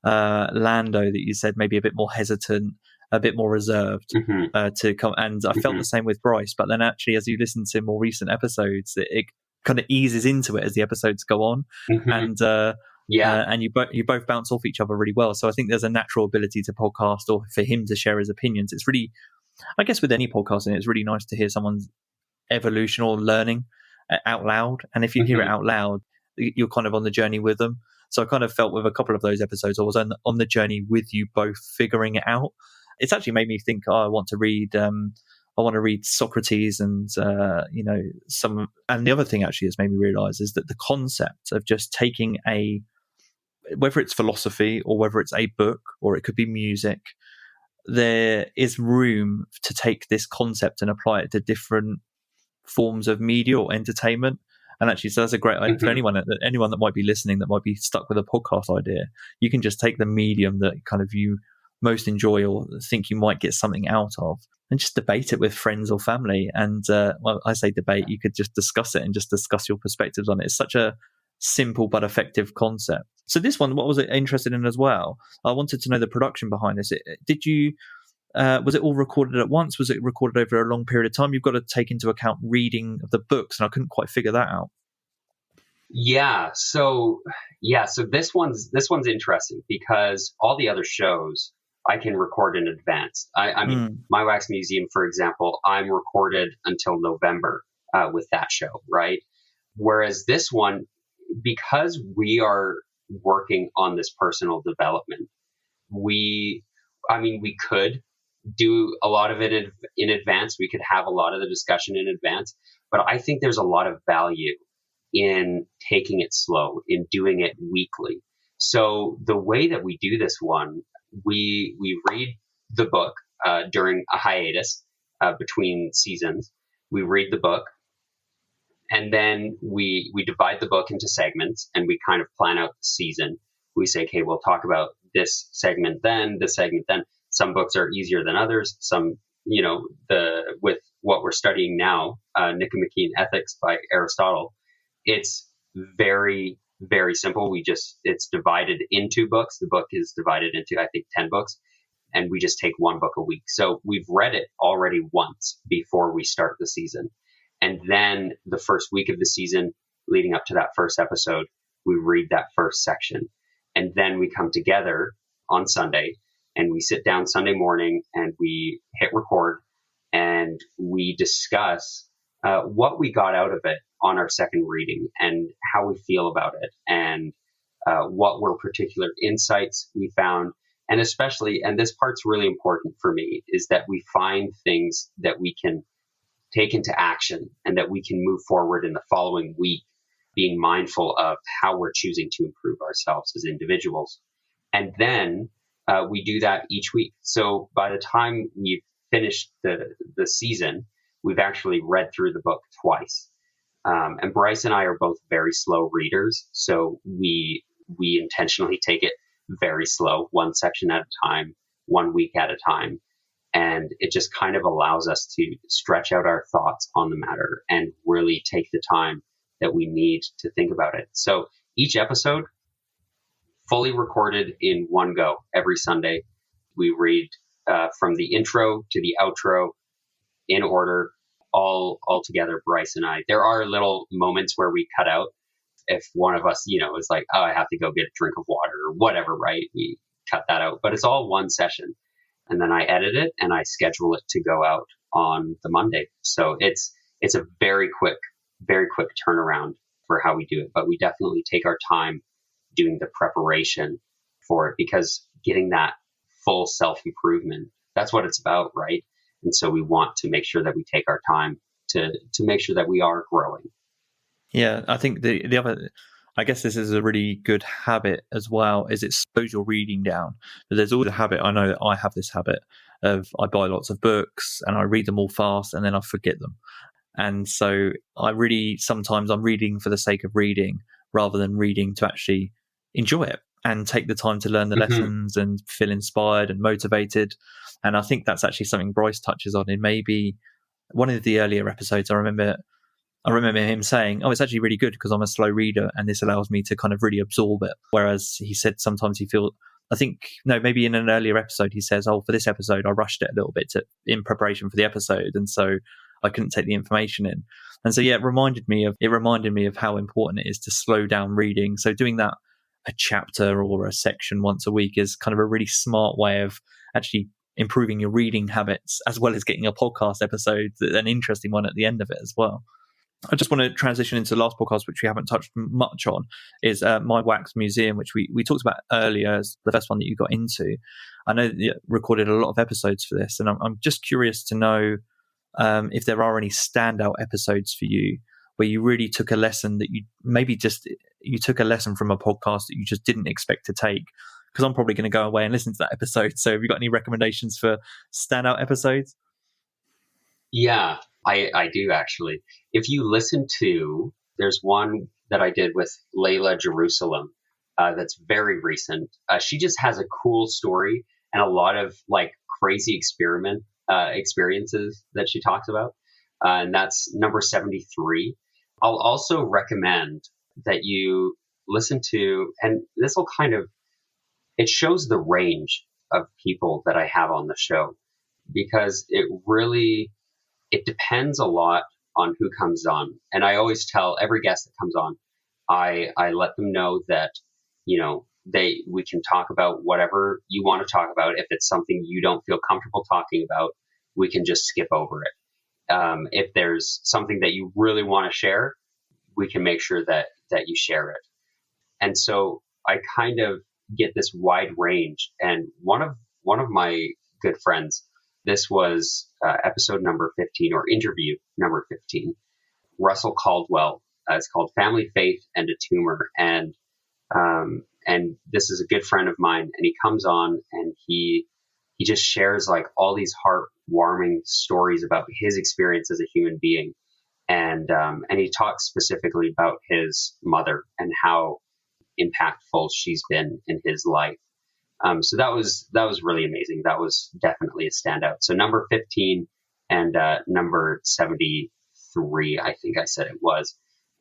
Lando, that you said maybe a bit more hesitant, a bit more reserved to come. And I felt the same with Bryce. But then actually, as you listen to more recent episodes, it kind of eases into it as the episodes go on. And and you both bounce off each other really well. So I think there's a natural ability to podcast, or for him to share his opinions. It's really, I guess with any podcasting, it's really nice to hear someone's evolution or learning out loud. And if you hear it out loud, you're kind of on the journey with them. So I kind of felt with a couple of those episodes, I was on the journey with you both, figuring it out. It's actually made me think, I want to read Socrates and, some. And the other thing actually has made me realize is that the concept of just taking whether it's philosophy or whether it's a book or it could be music, there is room to take this concept and apply it to different forms of media or entertainment. And actually, so that's a great idea for anyone that might be listening, that might be stuck with a podcast idea. You can just take the medium that kind of you most enjoy or think you might get something out of, and just debate it with friends or family. And I say debate, you could just discuss it and just discuss your perspectives on it. It's such a simple but effective concept. So this one, what was it interested in as well? I wanted to know the production behind this. Did you was it all recorded at once? Was it recorded over a long period of time? You've got to take into account reading of the books, and I couldn't quite figure that out. Yeah. So this one's interesting because all the other shows I can record in advance. I mean, My Wax Museum, for example, I'm recorded until November with that show, right? Whereas this one, because we are working on this personal development, we could do a lot of it in advance. We could have a lot of the discussion in advance, but I think there's a lot of value in taking it slow, in doing it weekly. So the way that we do this one, we read the book during a hiatus between seasons. We read the book, and then we divide the book into segments, and we kind of plan out the season. We say, okay, we'll talk about this segment then, this segment then. Some books are easier than others. Some, with what we're studying now, Nicomachean Ethics by Aristotle, it's very, very simple. It's divided into books. The book is divided into, I think, 10 books, and we just take one book a week. So we've read it already once before we start the season. And then the first week of the season, leading up to that first episode, we read that first section. And then we come together on Sunday, and we sit down Sunday morning and we hit record, and we discuss what we got out of it on our second reading and how we feel about it, and what were particular insights we found, And especially, and this part's really important for me, is that we find things that we can take into action and that we can move forward in the following week, being mindful of how we're choosing to improve ourselves as individuals. And then we do that each week. So by the time we've finished the season, we've actually read through the book twice. And Bryce and I are both very slow readers, so we intentionally take it very slow, one section at a time, 1 week at a time. And it just kind of allows us to stretch out our thoughts on the matter and really take the time that we need to think about it. So each episode, fully recorded in one go every Sunday. We read from the intro to the outro in order, all together, Bryce and I. There are little moments where we cut out. If one of us, is like, oh, I have to go get a drink of water or whatever, right? We cut that out, but it's all one session. And then I edit it and I schedule it to go out on the Monday. So it's a very quick turnaround for how we do it. But we definitely take our time doing the preparation for it, because getting that full self-improvement, that's what it's about, right? And so we want to make sure that we take our time to make sure that we are growing. Yeah, I think the other, I guess this is a really good habit as well, is it slows your reading down. But there's always a habit, I know that I have this habit of, I buy lots of books and I read them all fast and then I forget them. And so sometimes I'm reading for the sake of reading rather than reading to actually enjoy it and take the time to learn the lessons and feel inspired and motivated. And I think that's actually something Bryce touches on in maybe one of the earlier episodes. I remember him saying, oh, it's actually really good because I'm a slow reader and this allows me to kind of really absorb it. Whereas he said sometimes maybe in an earlier episode, he says, oh, for this episode, I rushed it a little bit in preparation for the episode. And so I couldn't take the information in. And so, yeah, it reminded me of how important it is to slow down reading. So doing that a chapter or a section once a week is kind of a really smart way of actually improving your reading habits, as well as getting a podcast episode, an interesting one at the end of it as well. I just want to transition into the last podcast, which we haven't touched much on, is My Wax Museum, which we talked about earlier as the first one that you got into. I know that you recorded a lot of episodes for this, and I'm just curious to know if there are any standout episodes for you where you really took a lesson that you took a lesson from a podcast that you just didn't expect to take. Because I'm probably going to go away and listen to that episode. So have you got any recommendations for standout episodes? Yeah, I do actually. If you listen to, there's one that I did with Layla Jerusalem that's very recent. She just has a cool story and a lot of like crazy experiences that she talks about. And that's number 73. I'll also recommend that you listen to, and this will it shows the range of people that I have on the show, because it depends a lot on who comes on. And I always tell every guest that comes on, I let them know that, we can talk about whatever you want to talk about. If it's something you don't feel comfortable talking about, we can just skip over it. If there's something that you really want to share, we can make sure that you share it. And so I kind of get this wide range. And one of my good friends, this was episode number 15, or interview number 15, Russell Caldwell. It's called Family, Faith, and a Tumor. And this is a good friend of mine, and he comes on and he just shares like all these heartwarming stories about his experience as a human being. And he talks specifically about his mother and how impactful she's been in his life. So that was really amazing. That was definitely a standout. So number 15 and number 73, I think I said it was.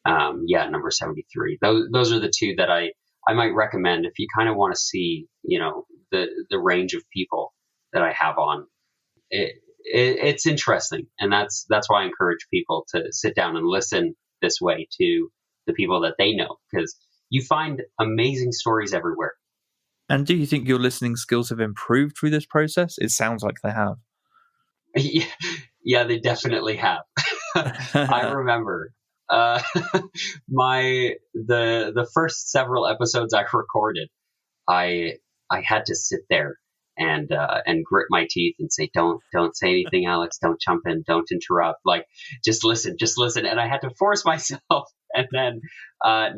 Number 73. Those are the two that I might recommend if you kind of want to see, the range of people that I have on. It's interesting, and that's why I encourage people to sit down and listen this way to the people that they know, because you find amazing stories everywhere. And do you think your listening skills have improved through this process? It sounds like they have. Yeah, they definitely have. I remember the first several episodes I recorded, I I had to sit there and grit my teeth and say, don't say anything, Alex. Don't jump in. Don't interrupt. Like, just listen. And I had to force myself. And then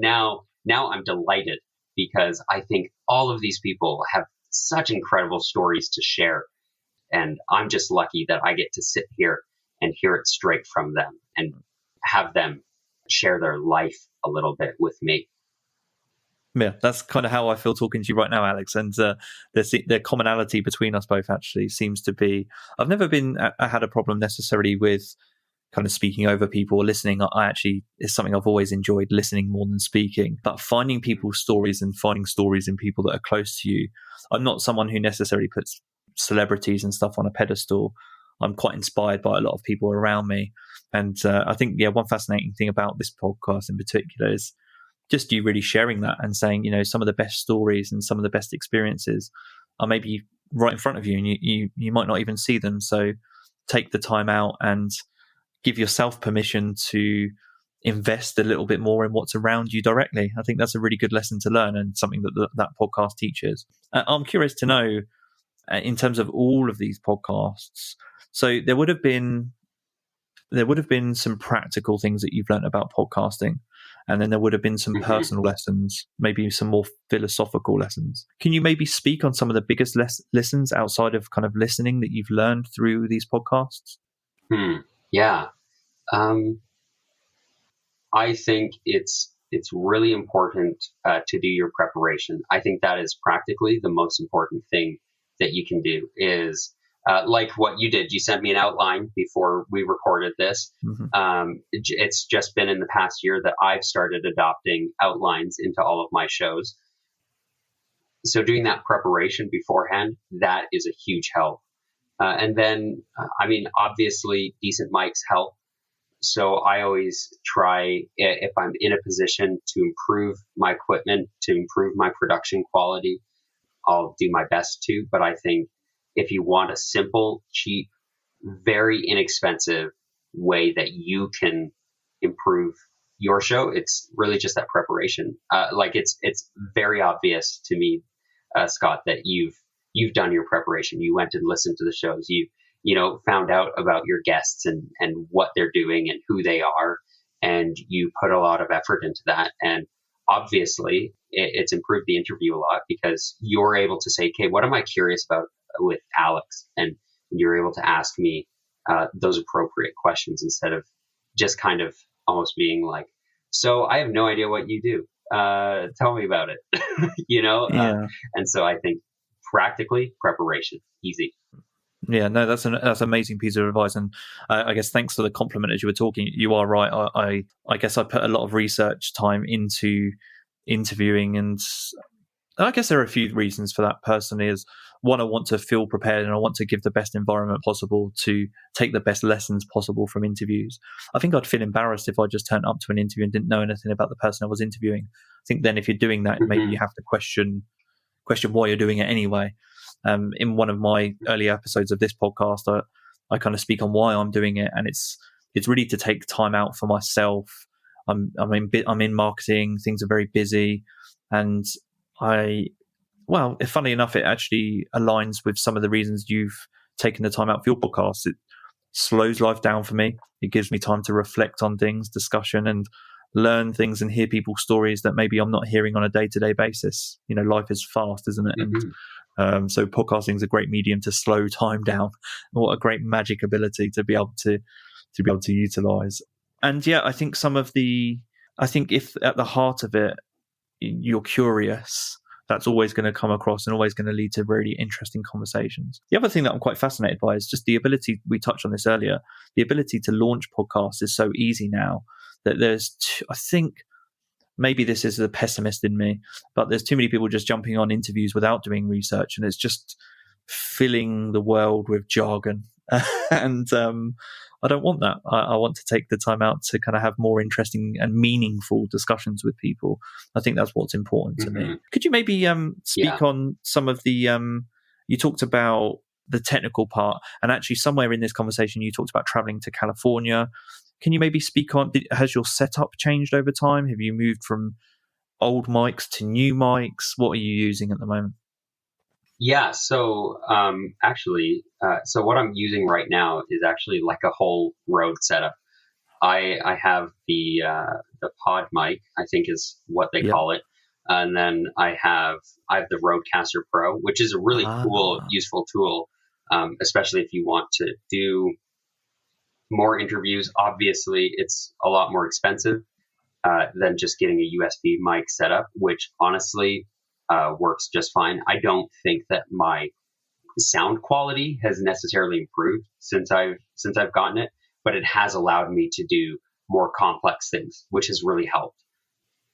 now I'm delighted because I think all of these people have such incredible stories to share. And I'm just lucky that I get to sit here and hear it straight from them and have them share their life a little bit with me. Yeah, that's kind of how I feel talking to you right now, Alex. And the commonality between us both actually seems to be, I've never had a problem necessarily with kind of speaking over people or listening. I actually, it's something I've always enjoyed, listening more than speaking. But finding people's stories and finding stories in people that are close to you. I'm not someone who necessarily puts celebrities and stuff on a pedestal. I'm quite inspired by a lot of people around me. And I think, one fascinating thing about this podcast in particular is just you really sharing that and saying, some of the best stories and some of the best experiences are maybe right in front of you, and you might not even see them. So take the time out and give yourself permission to invest a little bit more in what's around you directly. I think that's a really good lesson to learn and something that podcast teaches. I'm curious to know, in terms of all of these podcasts, so there would have been some practical things that you've learned about podcasting, and then there would have been some personal lessons, maybe some more philosophical lessons. Can you maybe speak on some of the biggest lessons outside of kind of listening that you've learned through these podcasts? Yeah. I think it's really important to do your preparation. I think that is practically the most important thing that you can do is like what you did. You sent me an outline before we recorded this. It's just been in the past year that I've started adopting outlines into all of my shows. So doing that preparation beforehand, that is a huge help. And then, obviously decent mics help. So I always try, if I'm in a position to improve my equipment, to improve my production quality, I'll do my best to. But I think if you want a simple, cheap, very inexpensive way that you can improve your show, it's really just that preparation. It's very obvious to me, Scott, that you've done your preparation. You went and listened to the shows. You found out about your guests and what they're doing and who they are. And you put a lot of effort into that. And obviously it's improved the interview a lot because you're able to say, okay, what am I curious about with Alex? And you're able to ask me those appropriate questions instead of just kind of almost being like, so I have no idea what you do. Tell me about it, Yeah. And so I think practically preparation, easy. Yeah, no, that's an amazing piece of advice, and I guess thanks for the compliment as you were talking. You are right. I guess I put a lot of research time into interviewing, and I guess there are a few reasons for that. Personally, is one, I want to feel prepared, and I want to give the best environment possible to take the best lessons possible from interviews. I think I'd feel embarrassed if I just turned up to an interview and didn't know anything about the person I was interviewing. I think then if you're doing that, maybe you have to question why you're doing it anyway. In one of my early episodes of this podcast, I kind of speak on why I'm doing it, and it's really to take time out for myself. I'm in marketing, things are very busy, and funny enough, it actually aligns with some of the reasons you've taken the time out for your podcast. It slows life down for me. It gives me time to reflect on things, discussion, and learn things and hear people's stories that maybe I'm not hearing on a day-to-day basis. Life is fast, isn't it? And so podcasting is a great medium to slow time down. What a great magic ability to be able to utilize. And yeah, I think if at the heart of it, you're curious, that's always going to come across and always going to lead to really interesting conversations. The other thing that I'm quite fascinated by is just the ability, we touched on this earlier, the ability to launch podcasts is so easy now that I think maybe this is the pessimist in me, but there's too many people just jumping on interviews without doing research, and it's just filling the world with jargon. And I don't want that. I want to take the time out to kind of have more interesting and meaningful discussions with people. I think that's what's important to me. Could you maybe speak on some of the, you talked about the technical part, and actually somewhere in this conversation you talked about traveling to California. Can you maybe speak on, has your setup changed over time? Have you moved from old mics to new mics? What are you using at the moment? Yeah. So so what I'm using right now is actually like a whole Rode setup. I have the pod mic, I think is what they Yep. call it, and then I have the Rodecaster Pro, which is a really cool, Ah, useful tool, especially if you want to do more interviews. Obviously, it's a lot more expensive than just getting a USB mic setup, which honestly works just fine. I don't think that my sound quality has necessarily improved since I've gotten it, but it has allowed me to do more complex things, which has really helped.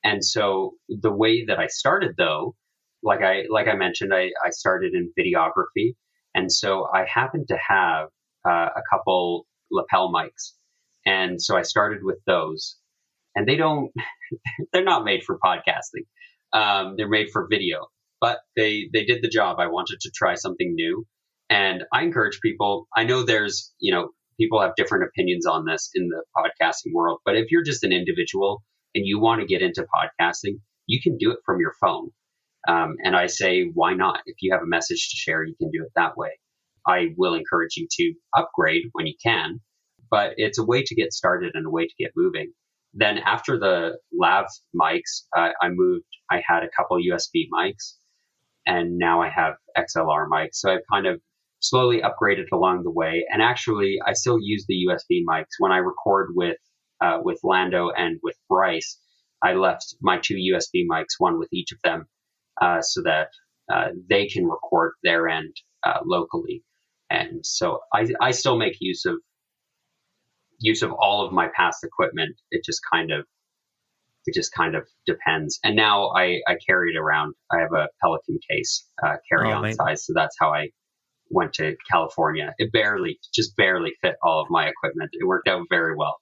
And so the way that I started though, like I mentioned, I started in videography. And so I happened to have a couple lapel mics. And so I started with those. And they're not made for podcasting. They're made for video, but they did the job. I wanted to try something new, and I encourage people. I know people have different opinions on this in the podcasting world, but if you're just an individual and you want to get into podcasting, you can do it from your phone. And I say, why not? If you have a message to share, you can do it that way. I will encourage you to upgrade when you can, but it's a way to get started and a way to get moving. Then after the lav mics, I moved. I had a couple USB mics, and now I have XLR mics. So I've kind of slowly upgraded along the way. And actually, I still use the USB mics when I record with Lando and with Bryce. I left my two USB mics, one with each of them, so that they can record their end locally. And so I still make use of all of my past equipment. It just kind of depends. And now I carry it around. I have a Pelican case, oh, carry-on mate. size. So that's how I went to California. It just barely fit all of my equipment. It worked out very well.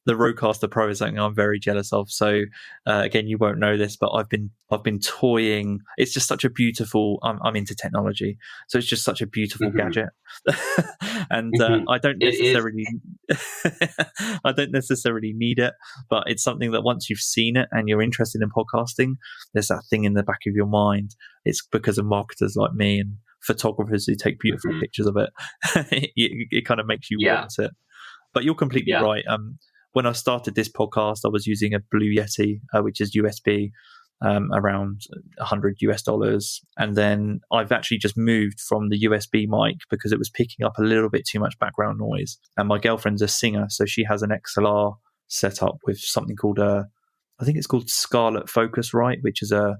The Rodecaster Pro is something I'm very jealous of. So again, you won't know this, but I've been toying. It's just such a beautiful. I'm into technology, so it's just such a beautiful Mm-hmm. gadget, and Mm-hmm. I don't It is. necessarily, I don't necessarily need it, but it's something that once you've seen it and you're interested in podcasting, there's that thing in the back of your mind. It's because of marketers like me and photographers who take beautiful Mm-hmm. pictures of it. It kind of makes you Yeah. want it. But you're completely Yeah. right. When I started this podcast, I was using a Blue Yeti, which is USB, around $100, and then I've actually just moved from the USB mic because it was picking up a little bit too much background noise. And my girlfriend's a singer, so she has an XLR setup with something called I think it's called Scarlett Focusrite, which is a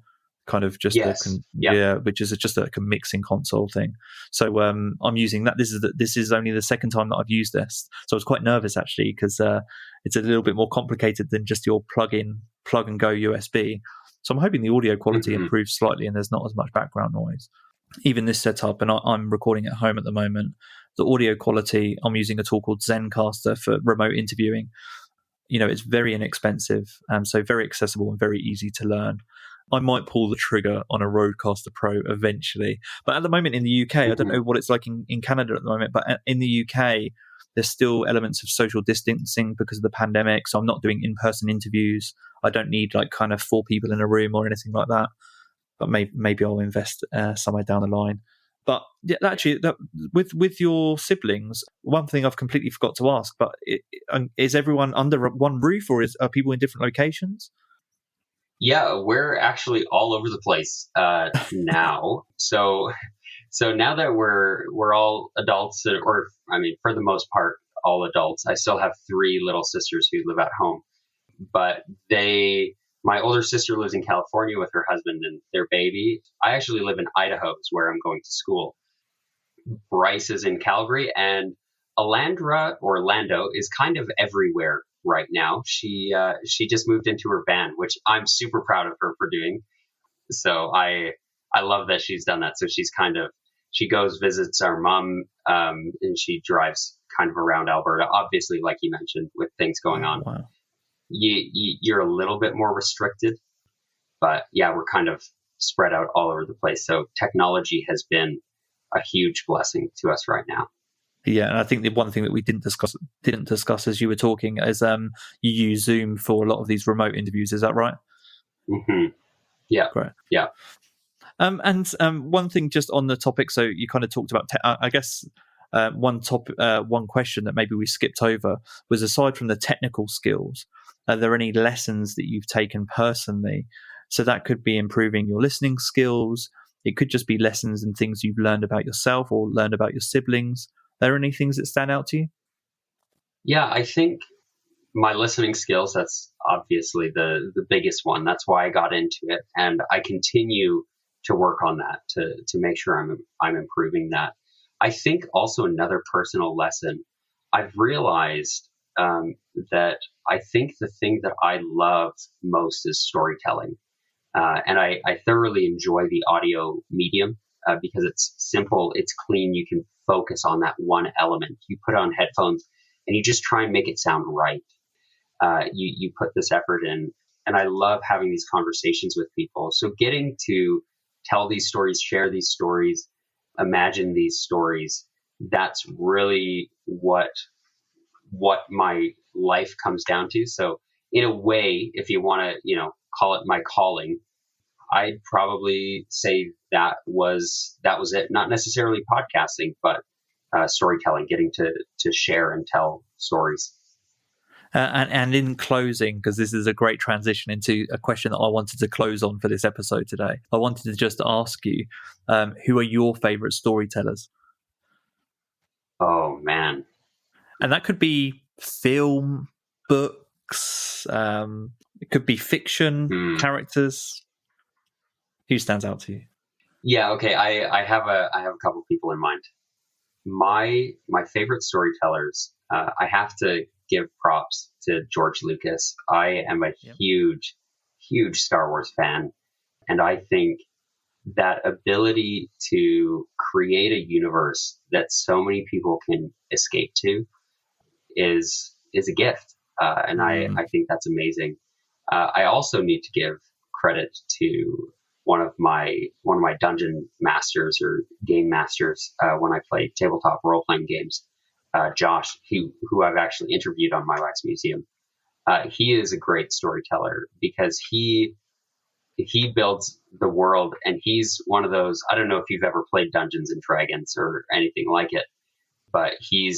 kind of just Yes. Yeah. which is just a mixing console thing. So I'm using that. This is only the second time that I've used this, so I was quite nervous actually because it's a little bit more complicated than just your plug and go USB. So I'm hoping the audio quality Mm-hmm. improves slightly and there's not as much background noise. Even this setup, and I'm recording at home at the moment. The audio quality, I'm using a tool called Zencaster for remote interviewing. It's very inexpensive, so very accessible and very easy to learn. I might pull the trigger on a Rodecaster Pro eventually. But at the moment in the UK, I don't Mm-hmm. know what it's like in Canada at the moment, but in the UK, there's still elements of social distancing because of the pandemic. So I'm not doing in-person interviews. I don't need like kind of 4 people in a room or anything like that. But maybe I'll invest somewhere down the line. But yeah, actually, with your siblings, one thing I've completely forgot to ask, but is everyone under one roof or are people in different locations? Yeah, we're actually all over the place now. So now that we're all adults, or I mean, for the most part, all adults. I still have 3 little sisters who live at home, but my older sister lives in California with her husband and their baby. I actually live in Idaho, is where I'm going to school. Bryce is in Calgary, and Alandra or Lando is kind of everywhere right now. She just moved into her van, which I'm super proud of her for doing. So I love that she's done that. So she goes visits our mom, and she drives kind of around Alberta. Obviously, like you mentioned, with things going on, Wow. you're a little bit more restricted. But yeah, we're kind of spread out all over the place. So technology has been a huge blessing to us right now. Yeah, and I think the one thing that we didn't discuss as you were talking is you use Zoom for a lot of these remote interviews. Is that right? Mm-hmm. Yeah. Great. Yeah. One thing just on the topic, so you kind of talked about, I guess one question that maybe we skipped over was, aside from the technical skills, are there any lessons that you've taken personally? So that could be improving your listening skills. It could just be lessons and things you've learned about yourself or learned about your siblings. Are there any things that stand out to you? Yeah, I think my listening skills, that's obviously the biggest one. That's why I got into it. And I continue to work on that to make sure I'm improving that. I think also another personal lesson, I've realized that I think the thing that I love most is storytelling. And I thoroughly enjoy the audio medium because it's simple, it's clean, you can focus on that one element. You put on headphones and you just try and make it sound right. You put this effort in, and I love having these conversations with people. So getting to tell these stories, share these stories, imagine these stories, that's really what my life comes down to. So in a way, if you want to, call it my calling, I'd probably say that was it. Not necessarily podcasting, but storytelling, getting to share and tell stories. And in closing, because this is a great transition into a question that I wanted to close on for this episode today, I wanted to just ask you, who are your favorite storytellers? Oh, man. And that could be film, books, it could be fiction, characters. Who stands out to you? Yeah, okay. I have a couple people in mind. My favorite storytellers, I have to give props to George Lucas. I am a huge Star Wars fan. And I think that ability to create a universe that so many people can escape to is a gift. And I think that's amazing. I also need to give credit to one of my dungeon masters or game masters when I play tabletop role-playing games, Josh, who I've actually interviewed on My Wax Museum. He is a great storyteller because he builds the world, and he's one of those, I don't know if you've ever played Dungeons and Dragons or anything like it, but he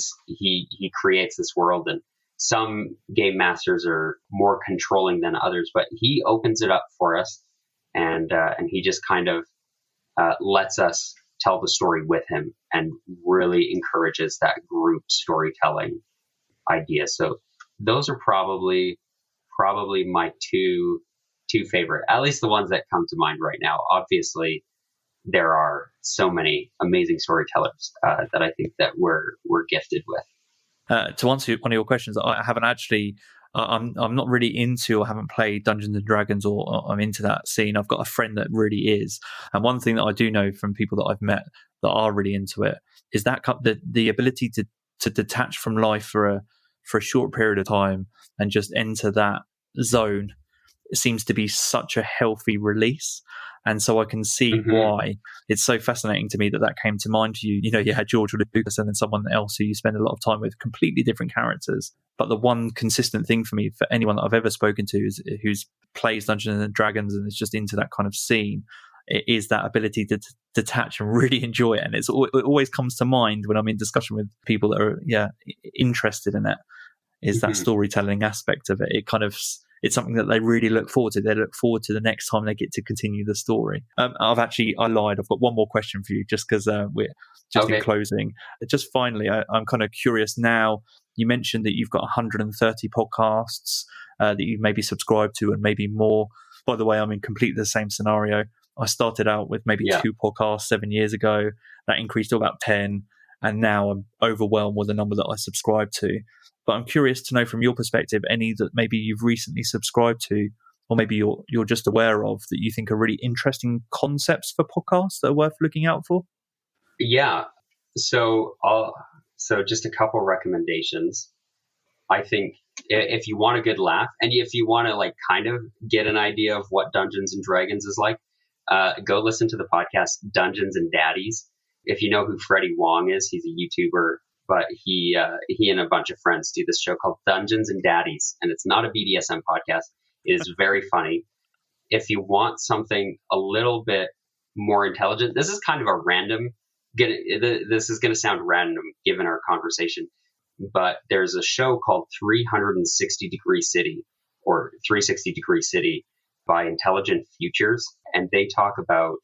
creates this world, and some game masters are more controlling than others, but he opens it up for us, and he just kind of lets us tell the story with him and really encourages that group storytelling idea. So those are probably my two favorite, at least the ones that come to mind right now. Obviously, there are so many amazing storytellers that I think that we're gifted with. To answer one of your questions, I haven't actually. I'm not really into or haven't played Dungeons and Dragons, or I'm into that scene. I've got a friend that really is, and one thing that I do know from people that I've met that are really into it is that the ability to detach from life for a short period of time and just enter that zone. It seems to be such a healthy release. And so I can see why it's so fascinating to me that came to mind to you. You had George Lucas and then someone else who you spend a lot of time with, completely different characters. But the one consistent thing for me, for anyone that I've ever spoken to who's plays Dungeons and Dragons and is just into that kind of scene, it is that ability to detach and really enjoy it. And it always comes to mind when I'm in discussion with people that are interested in it, is that storytelling aspect of it. It's something that they really look forward to. They look forward to the next time they get to continue the story. I lied. I've got one more question for you, just because we're just in closing. Just finally, I'm kind of curious now. You mentioned that you've got 130 podcasts that you maybe subscribe to, and maybe more. By the way, I'm in completely the same scenario. I started out with maybe 2 podcasts 7 years ago. That increased to about 10. And now I'm overwhelmed with the number that I subscribe to. But I'm curious to know from your perspective, any that maybe you've recently subscribed to, or maybe you're just aware of, that you think are really interesting concepts for podcasts that are worth looking out for? Yeah. So just a couple recommendations. I think if you want a good laugh, and if you want to kind of get an idea of what Dungeons and Dragons is like, go listen to the podcast Dungeons and Daddies. If you know who Freddie Wong is, he's a YouTuber, but he and a bunch of friends do this show called Dungeons and Daddies, and it's not a BDSM podcast. It is very funny. If you want something a little bit more intelligent. This is kind of a random, this is going to sound random given our conversation, but there's a show called 360 Degree City or 360 Degree City by Intelligent Futures. And they talk about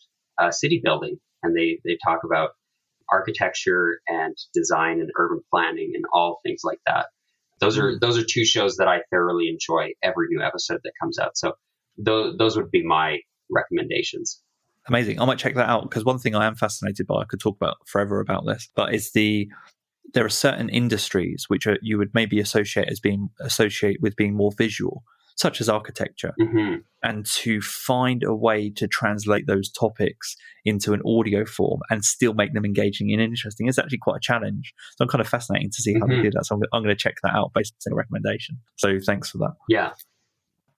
city building, and they talk about architecture and design and urban planning and all things like that. Those are two shows that I thoroughly enjoy every new episode that comes out. So those would be my recommendations. Amazing. I might check that out, because one thing I am fascinated by, I could talk about forever about this, but is there are certain industries which you would maybe associate with being more visual, such as architecture, and to find a way to translate those topics into an audio form and still make them engaging and interesting is actually quite a challenge. So I'm kind of fascinating to see how they do that. So I'm going to check that out based on a recommendation. So thanks for that. Yeah.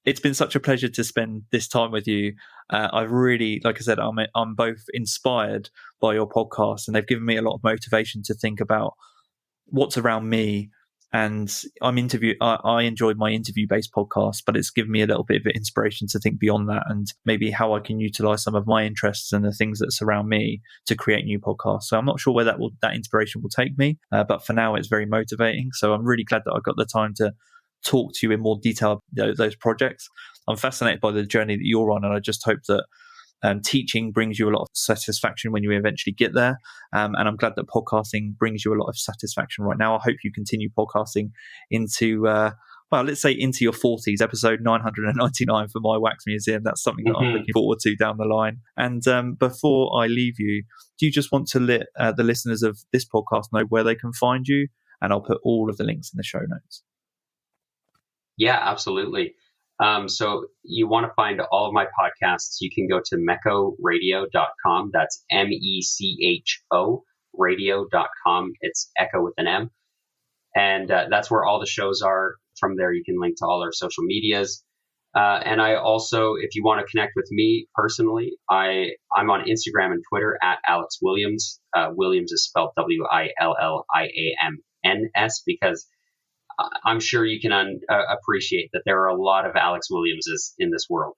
It's been such a pleasure to spend this time with you. I've really, like I said, I'm both inspired by your podcast, and they've given me a lot of motivation to think about what's around me. And I enjoyed my interview-based podcast, but it's given me a little bit of inspiration to think beyond that, and maybe how I can utilize some of my interests and the things that surround me to create new podcasts. So I'm not sure where that inspiration will take me, but for now it's very motivating. So I'm really glad that I got the time to talk to you in more detail about those projects. I'm fascinated by the journey that you're on, and I just hope that teaching brings you a lot of satisfaction when you eventually get there. And I'm glad that podcasting brings you a lot of satisfaction right now. I hope you continue podcasting into, let's say into your 40s, episode 999 for My Wax Museum. That's something that I'm looking forward to down the line. And before I leave you, do you just want to let the listeners of this podcast know where they can find you? And I'll put all of the links in the show notes. Yeah, absolutely. So you want to find all of my podcasts, you can go to mechoradio.com. That's MECHO radio.com. It's echo with an M. And that's where all the shows are. From there, you can link to all our social medias. And I also, if you want to connect with me personally, I'm on Instagram and Twitter at Alex Williamns. Williams is spelled WILLIAMNS, because I'm sure you can appreciate that there are a lot of Alex Williamses in this world.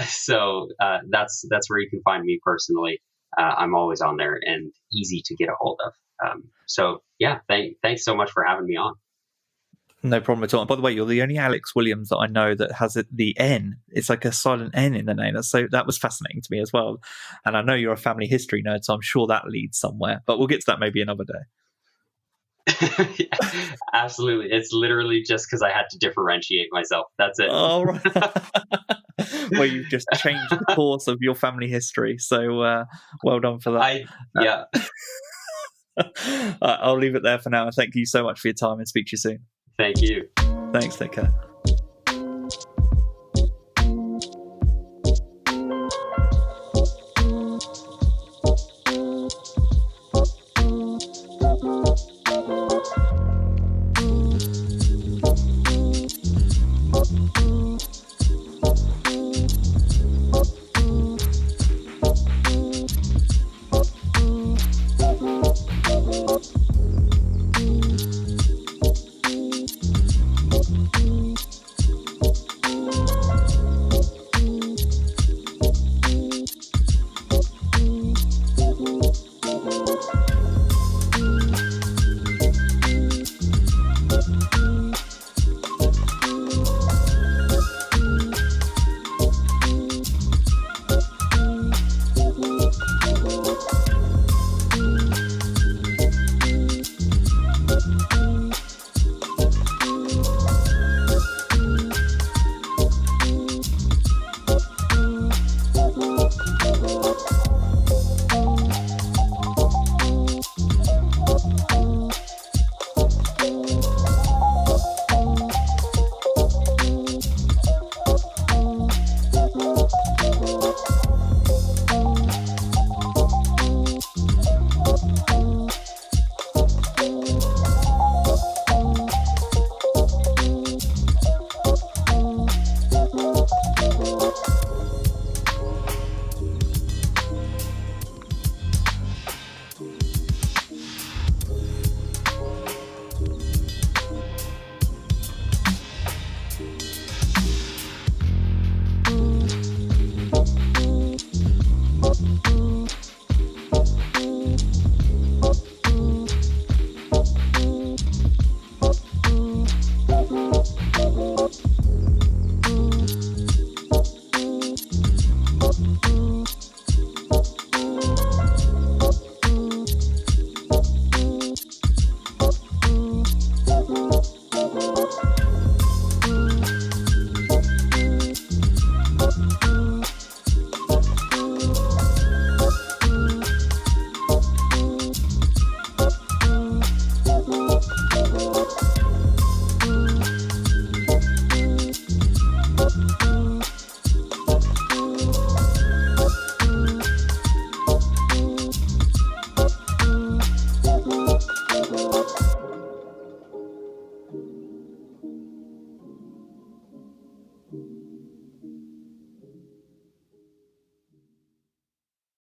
So that's where you can find me personally. I'm always on there and easy to get a hold of. So yeah, thanks so much for having me on. No problem at all. And by the way, you're the only Alex Williamns that I know that has the N. It's like a silent N in the name. So that was fascinating to me as well. And I know you're a family history nerd, so I'm sure that leads somewhere. But we'll get to that maybe another day. Yeah, absolutely. It's literally just because I had to differentiate myself. That's it. Oh, right. Well, you've just changed the course of your family history. So well done for that. Yeah. I'll leave it there for now. Thank you so much for your time, and speak to you soon. Thank you. Thanks. Take care.